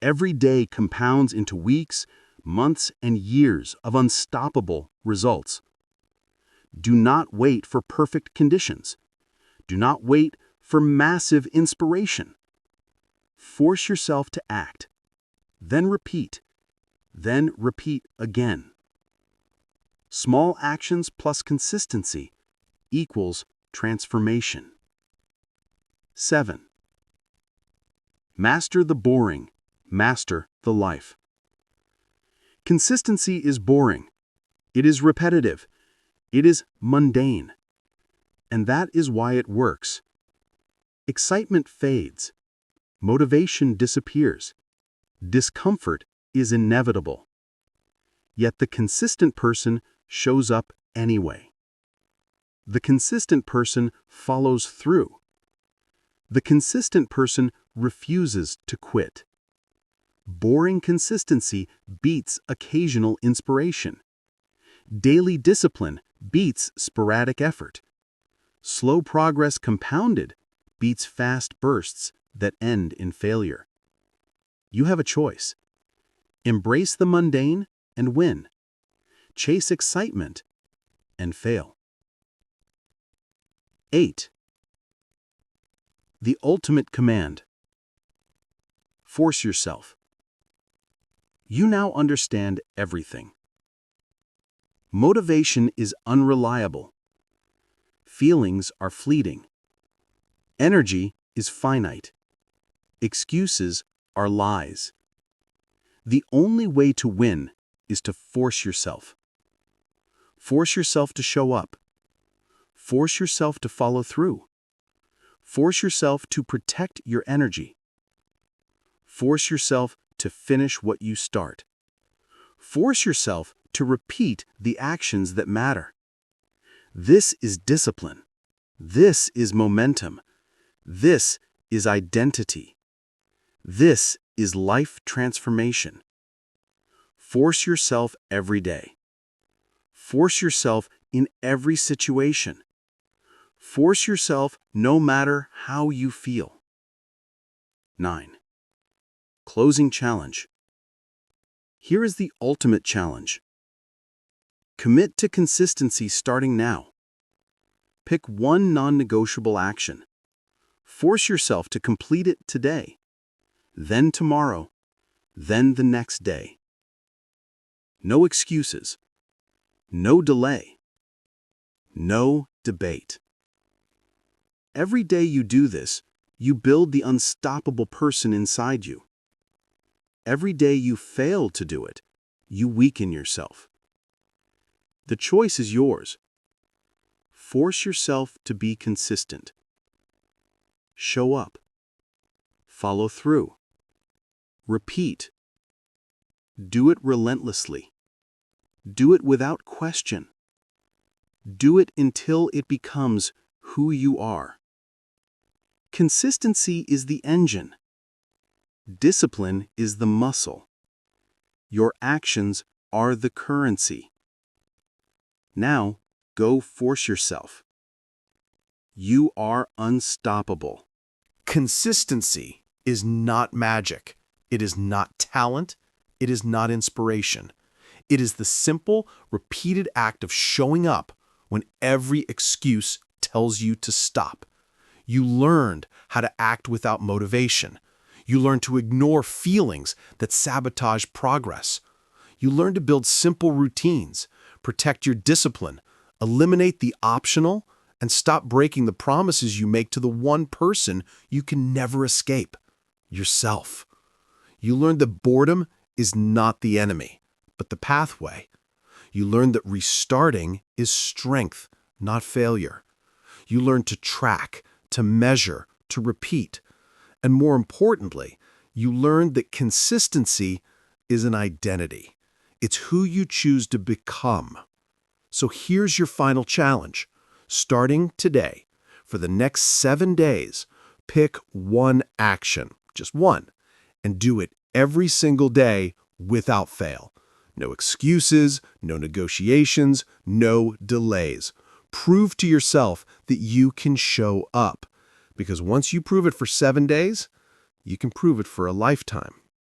Every day compounds into weeks, months, and years of unstoppable results. Do not wait for perfect conditions. Do not wait for massive inspiration. Force yourself to act. Then repeat. Then repeat again. Small actions plus consistency equals transformation. 7. Master the boring. Master the life. Consistency is boring. It is repetitive. It is mundane. And that is why it works. Excitement fades. Motivation disappears. Discomfort is inevitable. Yet the consistent person shows up anyway. The consistent person follows through. The consistent person refuses to quit. Boring consistency beats occasional inspiration. Daily discipline beats sporadic effort. Slow progress compounded beats fast bursts that end in failure. You have a choice. Embrace the mundane and win. Chase excitement and fail. 8. The ultimate command. Force yourself. You now understand everything. Motivation is unreliable. Feelings are fleeting. Energy is finite. Excuses are lies. The only way to win is to force yourself. Force yourself to show up. Force yourself to follow through. Force yourself to protect your energy. Force yourself to finish what you start. Force yourself to repeat the actions that matter. This is discipline. This is momentum. This is identity. This is life transformation. Force yourself every day. Force yourself in every situation. Force yourself no matter how you feel. 9. Closing challenge. Here is the ultimate challenge. Commit to consistency starting now. Pick one non-negotiable action. Force yourself to complete it today, then tomorrow, then the next day. No excuses. No delay. No debate. Every day you do this, you build the unstoppable person inside you.
Every day you fail to do it, you weaken yourself. The choice is yours. Force yourself to be consistent. Show up. Follow through. Repeat. Do it relentlessly. Do it without question. Do it until it becomes who you are. Consistency is the engine. Discipline is the muscle. Your actions are the currency. Now, go force yourself. You are unstoppable.
Consistency is not magic. It is not talent. It is not inspiration. It is the simple, repeated act of showing up when every excuse tells you to stop. You learned how to act without motivation. You learned to ignore feelings that sabotage progress. You learned to build simple routines, protect your discipline, eliminate the optional, and stop breaking the promises you make to the one person you can never escape, yourself. You learned that boredom is not the enemy, but the pathway. You learned that restarting is strength, not failure. You learned to track, to measure, to repeat. And more importantly, you learned that consistency is an identity. It's who you choose to become. So here's your final challenge. Starting today, for the next 7 days, pick one action, just one, and do it every single day without fail. No excuses, no negotiations, no delays. Prove to yourself that you can show up. Because once you prove it for 7 days, you can prove it for a lifetime.